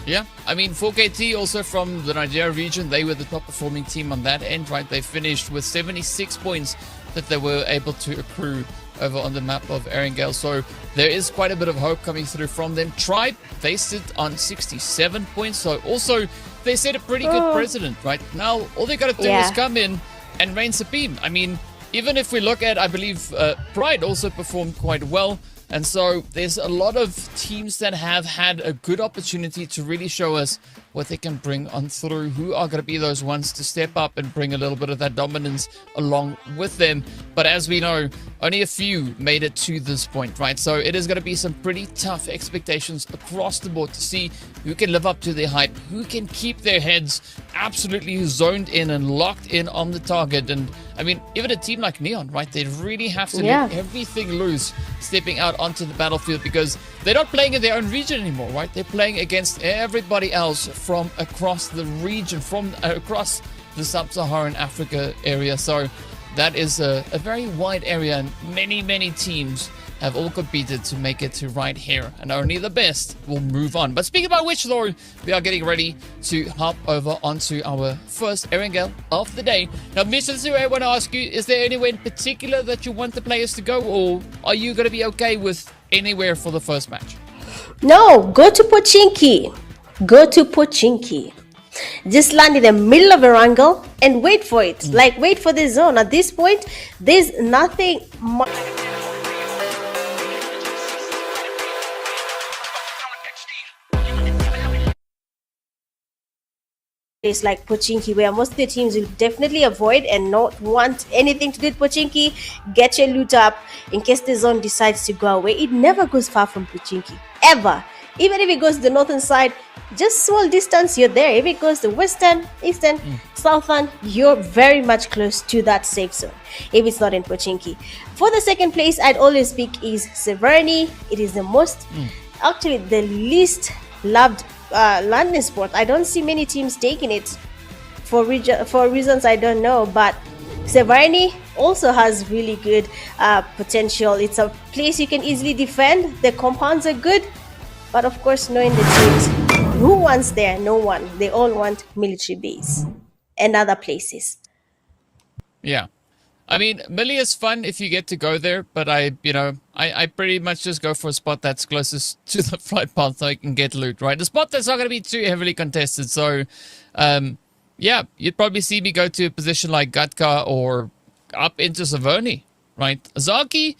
Yeah, I mean, 4KT also from the Nigeria region, they were the top performing team on that end, right? They finished with 76 points that they were able to accrue over on the map of Erangel. So there is quite a bit of hope coming through from them. Tribe, they sit on 67 points. So also they set a pretty good precedent, right? Now, all they got to do is come in and reign supreme. I mean, even if we look at, I believe, Pride also performed quite well. And so there's a lot of teams that have had a good opportunity to really show us what they can bring on through, who are going to be those ones to step up and bring a little bit of that dominance along with them. But as we know, only a few made it to this point, right? So it is going to be some pretty tough expectations across the board to see who can live up to their hype, who can keep their heads absolutely zoned in and locked in on the target. And I mean, even a team like Neon, right? They really have to let everything loose stepping out onto the battlefield, because they're not playing in their own region anymore, right? They're playing against everybody else from across the region, from across the sub-Saharan Africa area. So that is a very wide area, and many teams have all competed to make it to right here, and only the best will move on. But speaking about which, though, we are getting ready to hop over onto our first Erangel of the day. Now, Mr. Zero, I want to ask you, is there anywhere in particular that you want the players to go, or are you going to be okay with anywhere for the first match? No, go to Pochinki. Go to Pochinki. Just land in the middle of Erangel and wait for it. Like, wait for the zone. At this point, there's nothing much. Place like Pochinki, where most of the teams will definitely avoid and not want anything to do with Pochinki. Get your loot up in case the zone decides to go away. It never goes far from Pochinki, ever. Even if it goes to the northern side, just small distance, you're there. If it goes to western, eastern, southern, you're very much close to that safe zone, if it's not in Pochinki. For the second place, I'd always pick is Severny. It is the most, actually the least loved landing spot. I don't see many teams taking it for reasons I don't know, but Severny also has really good potential. It's a place you can easily defend. The compounds are good, but of course, knowing the teams, who wants there? No one. They all want military base and other places. Yeah. I mean, Millie is fun if you get to go there, but I pretty much just go for a spot that's closest to the flight path so I can get loot, right? The spot that's not going to be too heavily contested. So, yeah, you'd probably see me go to a position like Gatka or up into Severny, right? Azaki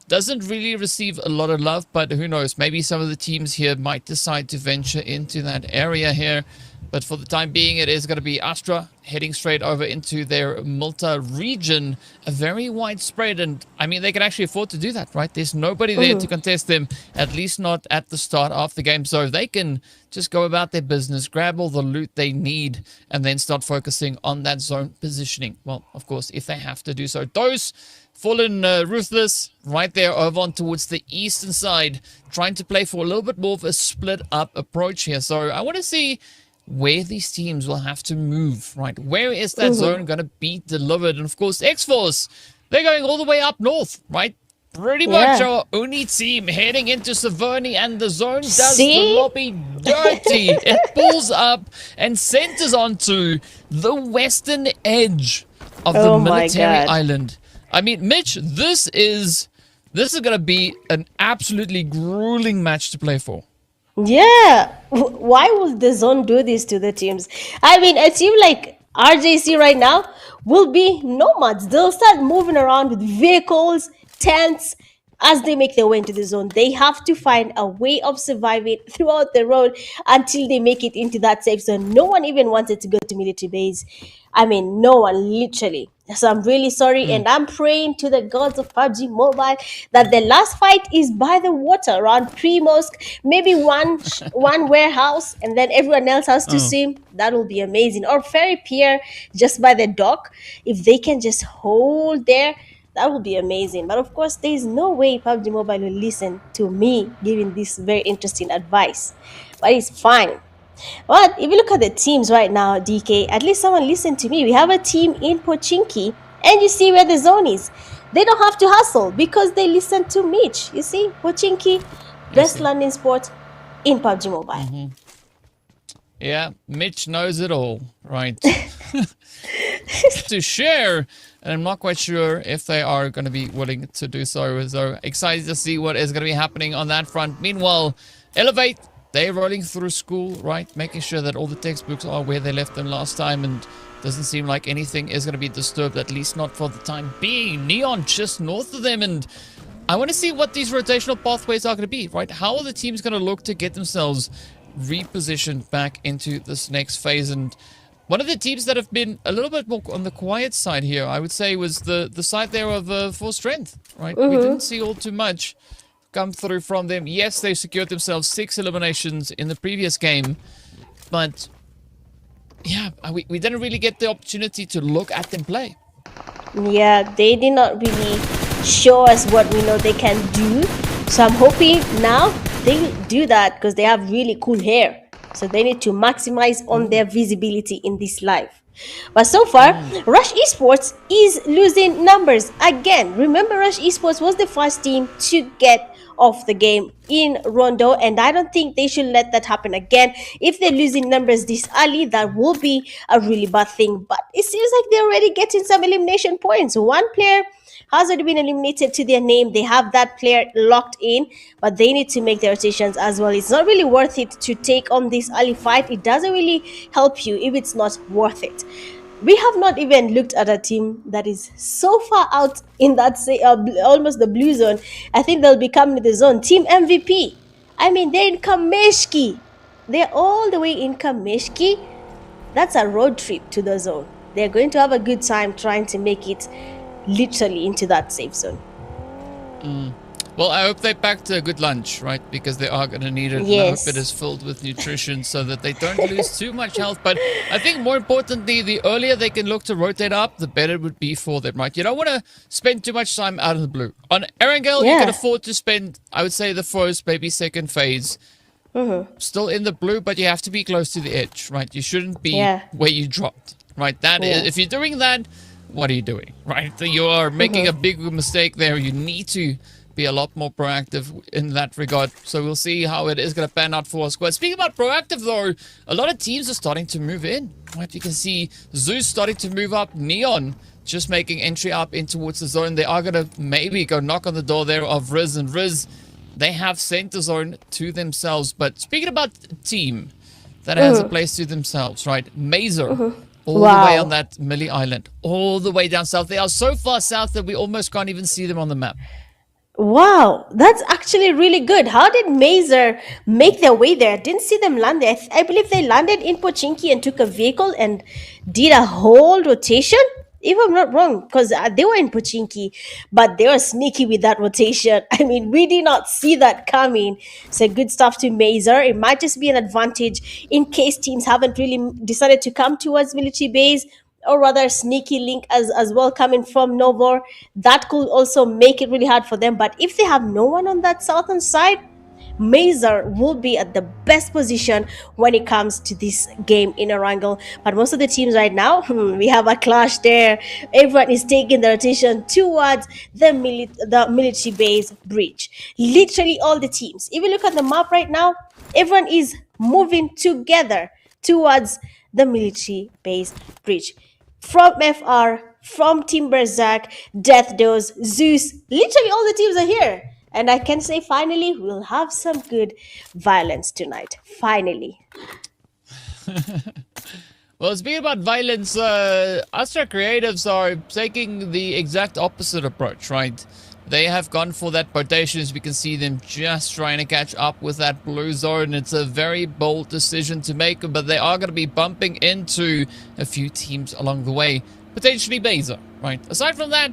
doesn't really receive a lot of love, but who knows? Maybe some of the teams here might decide to venture into that area here. But for the time being, it is going to be Astra heading straight over into their Malta region. A very wide spread. And I mean, they can actually afford to do that, right? There's nobody there to contest them, at least not at the start of the game. So they can just go about their business, grab all the loot they need, and then start focusing on that zone positioning. Well, of course, if they have to do so. Those Fallen Ruthless right there over on towards the eastern side, trying to play for a little bit more of a split up approach here. So I want to see where these teams will have to move, right? Where is that zone going to be delivered? And of course, X-Force, they're going all the way up north, right? Pretty much our only team heading into Severny, and the zone does the lobby dirty. It pulls up and centers onto the western edge of the military island. I mean, Mitch, this is going to be an absolutely grueling match to play for. Yeah, why would the zone do this to the teams? I mean, a team like RJC right now will be nomads. They'll start moving around with vehicles, tents as they make their way into the zone. They have to find a way of surviving throughout the road until they make it into that safe zone. No one even wanted to go to military base. I mean, no one, literally. So I'm really sorry, and I'm praying to the gods of PUBG Mobile that the last fight is by the water around Primosk, maybe one warehouse, and then everyone else has to Oh. swim. That will be amazing. Or Ferry Pier, just by the dock, if they can just hold there. That would be amazing. But of course, there is no way PUBG Mobile will listen to me giving this very interesting advice. But it's fine. But if you look at the teams right now, DK, at least someone listen to me. We have a team in Pochinki, and you see where the zone is. They don't have to hustle because they listen to Mitch. You see, Pochinki, I best see. landing spot in PUBG Mobile. Yeah, Mitch knows it all, right? To share, and I'm not quite sure if they are going to be willing to do so. So excited to see what is going to be happening on that front. Meanwhile, Elevate, they're rolling through school, right? Making sure that all the textbooks are where they left them last time, and doesn't seem like anything is going to be disturbed, at least not for the time being. Neon just north of them, and I want to see what these rotational pathways are going to be, right? How are the teams going to look to get themselves repositioned back into this next phase? And one of the teams that have been a little bit more on the quiet side here, I would say, was the side there of For Strength, right? We didn't see all too much come through from them. Yes, they secured themselves 6 eliminations in the previous game, but yeah, we didn't really get the opportunity to look at them play. Yeah, they did not really show us what we know they can do. So I'm hoping now they do that because they have really cool hair. So they need to maximize on their visibility in this live. But so far, Rush Esports is losing numbers again. Remember, Rush Esports was the first team to get off the game in Rondo, and I don't think they should let that happen again. If they're losing numbers this early, that will be a really bad thing. But it seems like they're already getting some elimination points. One player has already been eliminated to their name. They have that player locked in, but they need to make their rotations as well. It's not really worth it to take on this early fight. It doesn't really help you if it's not worth it. We have not even looked at a team that is so far out in that almost the blue zone. I think they'll be coming to the zone. Team MVP. I mean, they're in Kameshki. They're all the way in Kameshki. That's a road trip to the zone. They're going to have a good time trying to make it literally into that safe zone. Well, I hope they packed a good lunch, right? Because they are going to need it. And I Yes. hope it is filled with nutrition so that they don't lose too much health. But I think more importantly, the earlier they can look to rotate up, the better it would be for them, right? You don't want to spend too much time out in the blue. On Erangel, you Yeah. can afford to spend, I would say, the first, maybe second phase still in the blue, but you have to be close to the edge, right? You shouldn't be Yeah. where you dropped, right? That is, Yeah. if you're doing that, what are you doing, right? You are making a big mistake there. You need to be a lot more proactive in that regard. So we'll see how it is going to pan out for our squad. Speaking about proactive, though, a lot of teams are starting to move in, right? You can see Zeus starting to move up, Neon just making entry up in towards the zone. They are going to maybe go knock on the door there of Riz, and Riz, they have sent the zone to themselves. But speaking about a team that has a place to themselves, right? Mazer, all the way Wow. on that Millie Island, all the way down south. They are so far south that we almost can't even see them on the map. Wow, that's actually really good. How did Mazer make their way there? I didn't see them land there. I believe they landed in Pochinki and took a vehicle and did a whole rotation, if I'm not wrong, because they were in Pochinki, but they were sneaky with that rotation. I mean, we did not see that coming. So good stuff to Mazer. It might just be an advantage in case teams haven't really decided to come towards military base, or rather sneaky link as well coming from Novor. That could also make it really hard for them. But if they have no one on that southern side, Mazer will be at the best position when it comes to this game in Erangel. But most of the teams right now, we have a clash there. Everyone is taking the rotation towards the military base breach. Literally all the teams. If you look at the map right now, everyone is moving together towards the military base breach. From FR, from Timberzak, Death Dose, Zeus, literally all the teams are here. And I can say finally we'll have some good violence tonight. Finally. Well, speaking about violence, Astra Creatives are taking the exact opposite approach, right? They have gone for that rotation, as we can see them just trying to catch up with that blue zone. It's a very bold decision to make, but they are going to be bumping into a few teams along the way. Potentially Beza, right? Aside from that,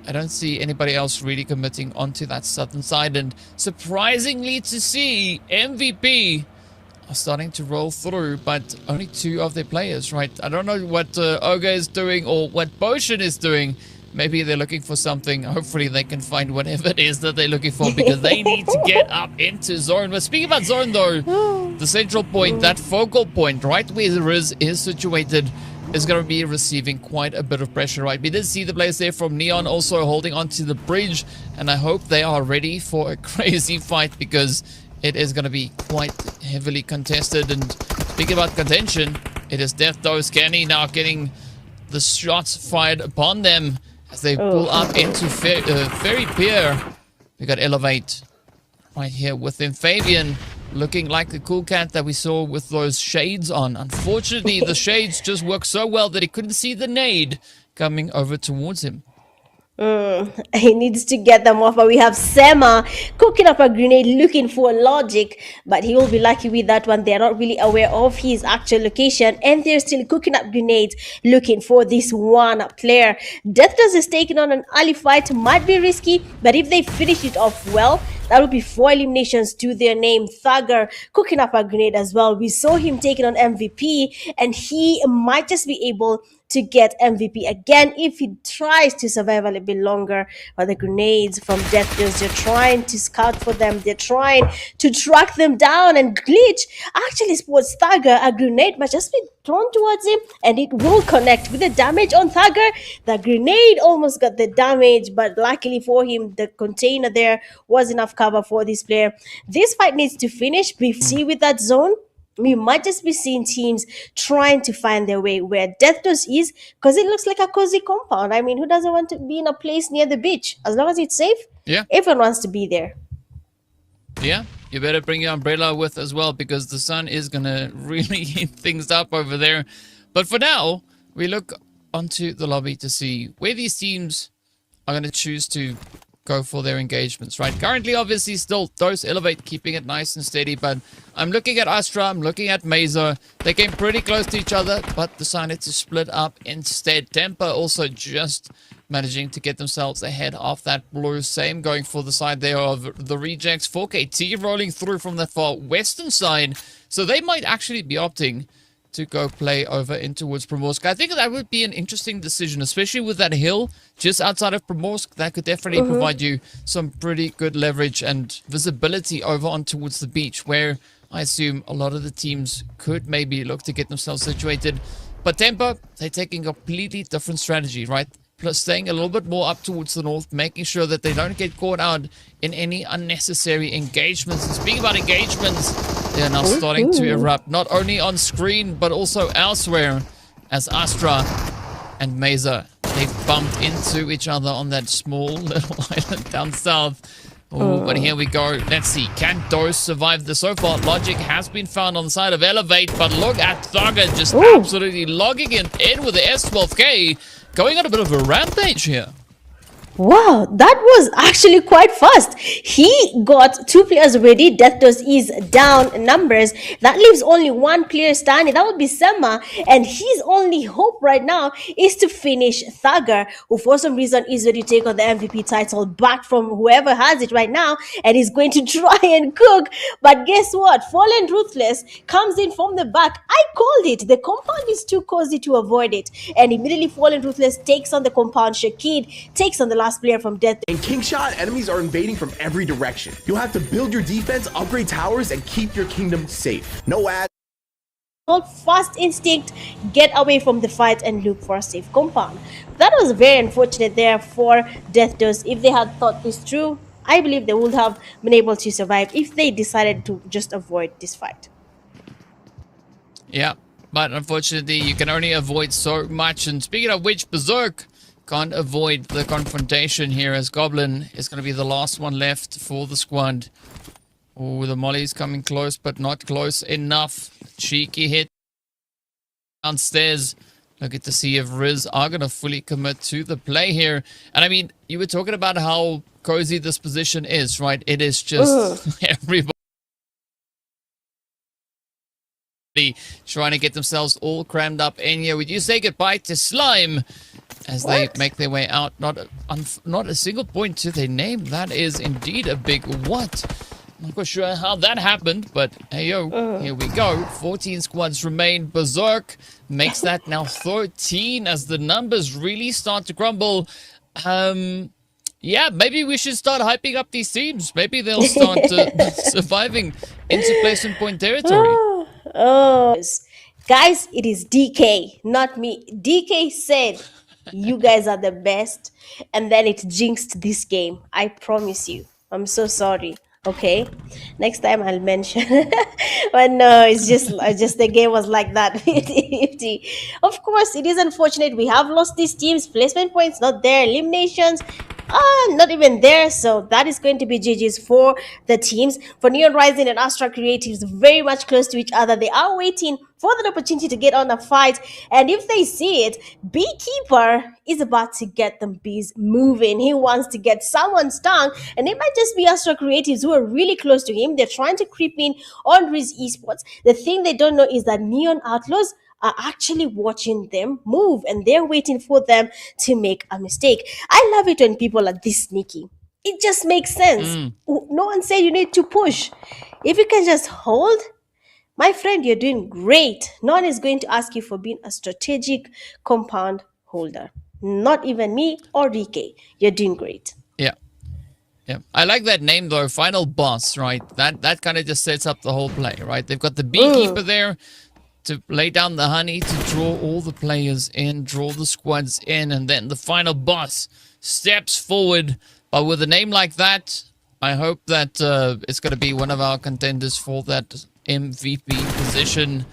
I don't see anybody else really committing onto that southern side. And surprisingly to see, MVP are starting to roll through, but only 2 of their players, right? I don't know what Ogre is doing or what Potion is doing. Maybe they're looking for something. Hopefully they can find whatever it is that they're looking for, because they need to get up into zone. But speaking about zone though, the central point, that focal point, right where Riz is situated, is going to be receiving quite a bit of pressure, right? We did see the players there from Neon also holding onto the bridge, and I hope they are ready for a crazy fight, because it is going to be quite heavily contested. And speaking about contention, it is Death Dose Kenny now getting the shots fired upon them as they pull up into Ferry Pier. We got Elevate right here with them. Fabian looking like the cool cat that we saw with those shades on. Unfortunately, the shades just worked so well that he couldn't see the nade coming over towards him. He needs to get them off, but we have Sema cooking up a grenade looking for Logic, but he will be lucky with that one. They're not really aware of his actual location, and they're still cooking up grenades looking for this one player. Deathdust is taking on an early fight, might be risky, but if they finish it off well, that would be 4 eliminations to their name. Thugger cooking up a grenade as well. We saw him taking on MVP, and he might just be able to get MVP again if he tries to survive a little bit longer. But the grenades from Death Deals, they're trying to scout for them, they're trying to track them down, and Glitch actually sports Thugger. A grenade might just be thrown towards him and it will connect with the damage on Thugger. The grenade almost got the damage, but luckily for him, the container there was enough cover for this player. This fight needs to finish. We see with that zone, we might just be seeing teams trying to find their way where Death Dose is, because it looks like a cozy compound. I mean, who doesn't want to be in a place near the beach? As long as it's safe, Yeah. everyone wants to be there. Yeah, you better bring your umbrella with as well, because the sun is going to really heat things up over there. But for now, we look onto the lobby to see where these teams are going to choose to go for their engagements, right? Currently, obviously, still Dose Elevate keeping it nice and steady, but I'm looking at Astra, I'm looking at Mesa. They came pretty close to each other, but decided to split up instead. Temper also just managing to get themselves ahead of that blue. Same going for the side there of the Rejects. 4KT rolling through from the far western side, so they might actually be opting to go play over in towards Primorsk. I think that would be an interesting decision, especially with that hill just outside of Primorsk. That could definitely provide you some pretty good leverage and visibility over on towards the beach, where I assume a lot of the teams could maybe look to get themselves situated. But Tempo, they're taking a completely different strategy, right? Plus staying a little bit more up towards the north, making sure that they don't get caught out in any unnecessary engagements. And speaking about engagements, they are now starting to erupt, not only on screen, but also elsewhere, as Astra and Mesa, they've bumped into each other on that small little island down south. Oh, but here we go. Let's see. Can Dose survive this? So far, Logic has been found on the side of Elevate, but look at Thugger just absolutely logging it in with the S12K, going on a bit of a rampage here. Wow, that was actually quite fast. He got 2 players ready. Death Dose is down numbers. That leaves only 1 player standing. That would be Sema. And his only hope right now is to finish Thugger, who for some reason is ready to take on the MVP title back from whoever has it right now. And he's going to try and cook. But guess what? Fallen Ruthless comes in from the back. I called it. The compound is too cozy to avoid it. And immediately Fallen Ruthless takes on the compound. Shakid takes on the last player from Death. In King Shot, enemies are invading from every direction. You'll have to build your defense, upgrade towers, and keep your kingdom safe. No ads. First instinct, get away from the fight and look for a safe compound. That was very unfortunate there for Death Dose. If they had thought this through, I believe they would have been able to survive if they decided to just avoid this fight. Yeah, but unfortunately, you can only avoid so much. And speaking of which, Berserk can't avoid the confrontation here as Goblin is going to be the last one left for the squad. Oh, the Molly's coming close, but not close enough. Cheeky hit downstairs. Looking to see if Riz are going to fully commit to the play here. And I mean, you were talking about how cozy this position is, right? It is just everybody trying to get themselves all crammed up in here. Would you say goodbye to Slime as they make their way out? Not a single point to their name. That is indeed a big what. Not quite sure how that happened, but hey yo, here we go. 14 squads remain. Berserk makes that now 13 as the numbers really start to crumble. Yeah, maybe we should start hyping up these teams. Maybe they'll start surviving into placement point territory. Oh, guys, it is DK, not me. DK said, "You guys are the best," and then it jinxed this game. I promise you. I'm so sorry. Okay, next time I'll mention. But no, it's just the game was like that. 50-50. Of course, it is unfortunate we have lost these teams. Placement points not there. Eliminations. Not even there. So that is going to be GG's for the teams. For Neon Rising and Astra Creatives, very much close to each other. They are waiting for the opportunity to get on a fight. And if they see it, Beekeeper is about to get them bees moving. He wants to get someone stung. And it might just be Astra Creatives who are really close to him. They're trying to creep in on Riz Esports. The thing they don't know is that Neon Outlaws are actually watching them move and they're waiting for them to make a mistake. I love it when people are this sneaky. It just makes sense. No one said you need to push. If you can just hold, my friend, you're doing great. No one is going to ask you for being a strategic compound holder. Not even me or DK. You're doing great. Yeah. Yeah. I like that name though, Final Boss, right? That kind of just sets up the whole play, right? They've got the Beekeeper there to lay down the honey, to draw all the players in, draw the squads in, and then the final boss steps forward. But with a name like that, I hope that it's going to be one of our contenders for that MVP position.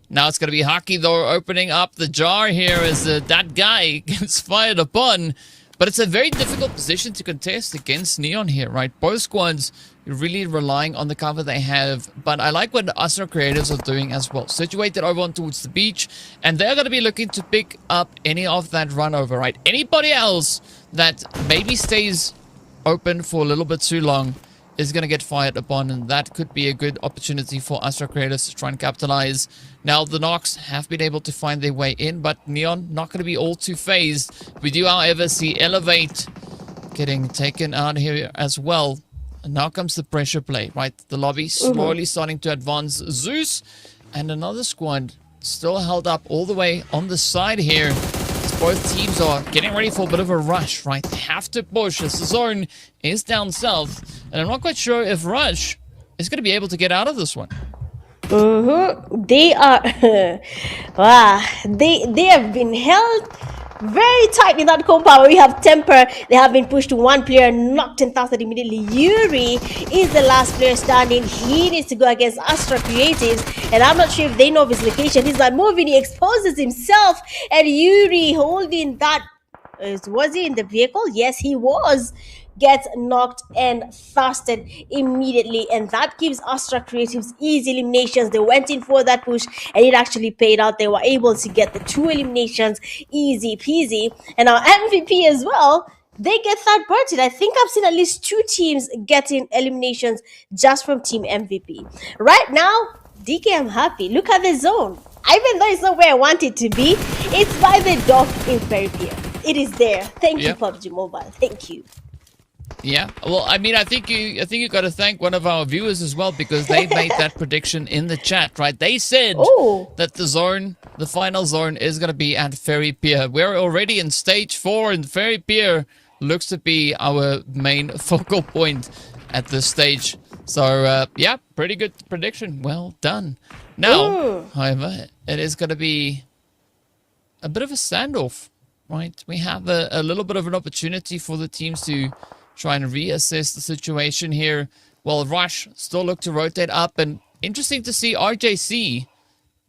Now it's going to be Haki, though, opening up the jar here as that guy gets fired upon. But it's a very difficult position to contest against Neon here, right? Both squads really relying on the cover they have. But I like what the Astra creators are doing as well. Situated over on towards the beach. And they're going to be looking to pick up any of that run over, right? Anybody else that maybe stays open for a little bit too long is going to get fired upon, and that could be a good opportunity for Astra creators to try and capitalize. Now, the Nox have been able to find their way in, but Neon not going to be all too phased. We do, however, see Elevate getting taken out here as well. And now comes the pressure play, right? The lobby slowly starting to advance. Zeus and another squad still held up all the way on the side here. Both teams are getting ready for a bit of a rush, right? They have to push as the zone is down south. And I'm not quite sure if Rush is going to be able to get out of this one. They are... wow. They have been held very tight in that compound. We have Temper. They have been pushed to one player, knocked and tossed immediately. Yuri is the last player standing. He needs to go against Astra Creatives, and I'm not sure if they know of his location. He's not moving. He exposes himself, and Yuri holding that. Was he in the vehicle? Yes, he was. Gets knocked and thirsted immediately, and that gives Astra Creatives easy eliminations. They went in for that push and it actually paid out. They were able to get the 2 eliminations easy peasy, and our MVP as well, they get third party. I think I've seen at least 2 teams getting eliminations just from team MVP. Right now, DK, I'm happy. Look at the zone. Even though it's not where I want it to be, it's by the dock in Ferry Pier. It is there. Thank you, PUBG Mobile. Thank you. Yeah, well, I mean, I think you got to thank one of our viewers as well, because they made that prediction in the chat, right? They said that the final zone is going to be at Ferry Pier. We're already in stage 4, and Ferry Pier looks to be our main focal point at this stage. So, yeah, pretty good prediction. Well done. Now, however, it is going to be a bit of a standoff, right? We have a little bit of an opportunity for the teams to try and reassess the situation here. Well, Rush still look to rotate up, and interesting to see RJC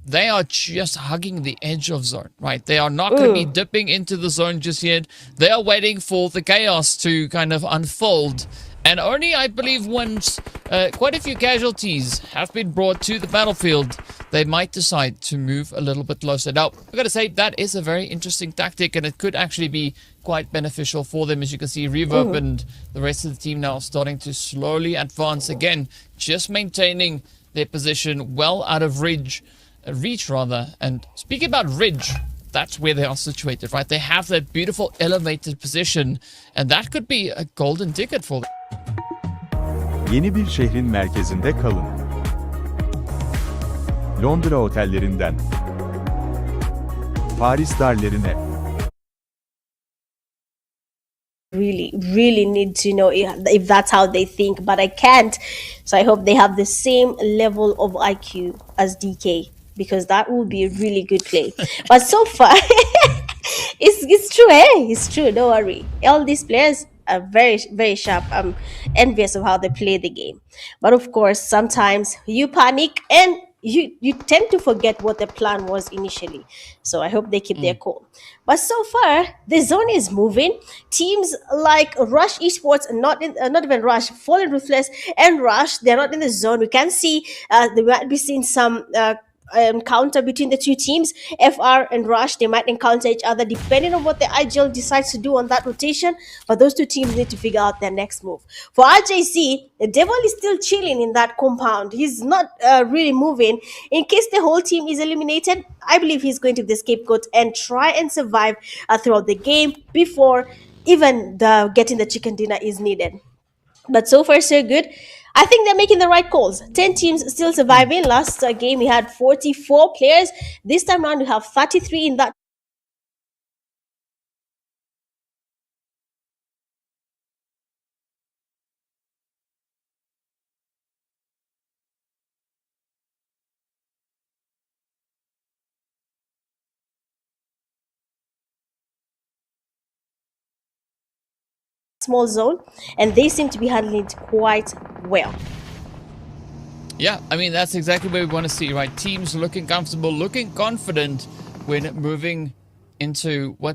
they are just hugging the edge of zone, right? They are not going to be dipping into the zone just yet. They are waiting for the chaos to kind of unfold. And only, I believe, once quite a few casualties have been brought to the battlefield, they might decide to move a little bit closer. Now, I've got to say, that is a very interesting tactic, and it could actually be quite beneficial for them. As you can see, Reverb and the rest of the team now starting to slowly advance again, just maintaining their position well out of reach. And speaking about ridge, that's where they are situated, right? They have that beautiful elevated position, and that could be a golden ticket for them. Yeni bir şehrin merkezinde kalın. Londra otellerinden Paris darlerine. Really need to know if that's how they think, but I can't. So I hope they have the same level of IQ as DK, because that would be a really good play. But so far, it's true, it's true, don't worry. All these players are very sharp. I'm envious of how they play the game, but of course sometimes you panic and you tend to forget what the plan was initially. So I hope they keep their cool. But so far, the zone is moving. Teams like Rush Esports, not even Rush, Fallen Ruthless and Rush, they're not in the zone. We can see they might be seeing some encounter between the two teams. FR and Rush, they might encounter each other depending on what the IGL decides to do on that rotation. But those two teams need to figure out their next move. For RJC, the Devil is still chilling in that compound. He's not really moving. In case the whole team is eliminated, I believe he's going to be the scapegoat and try and survive throughout the game before even getting the chicken dinner is needed. But so far, so good. I think they're making the right calls. 10 teams still surviving. Last game, we had 44 players. This time around, we have 33 in that small zone, and they seem to be handling it quite well. Yeah, I mean, that's exactly what we want to see, right? Teams looking comfortable, looking confident when moving into what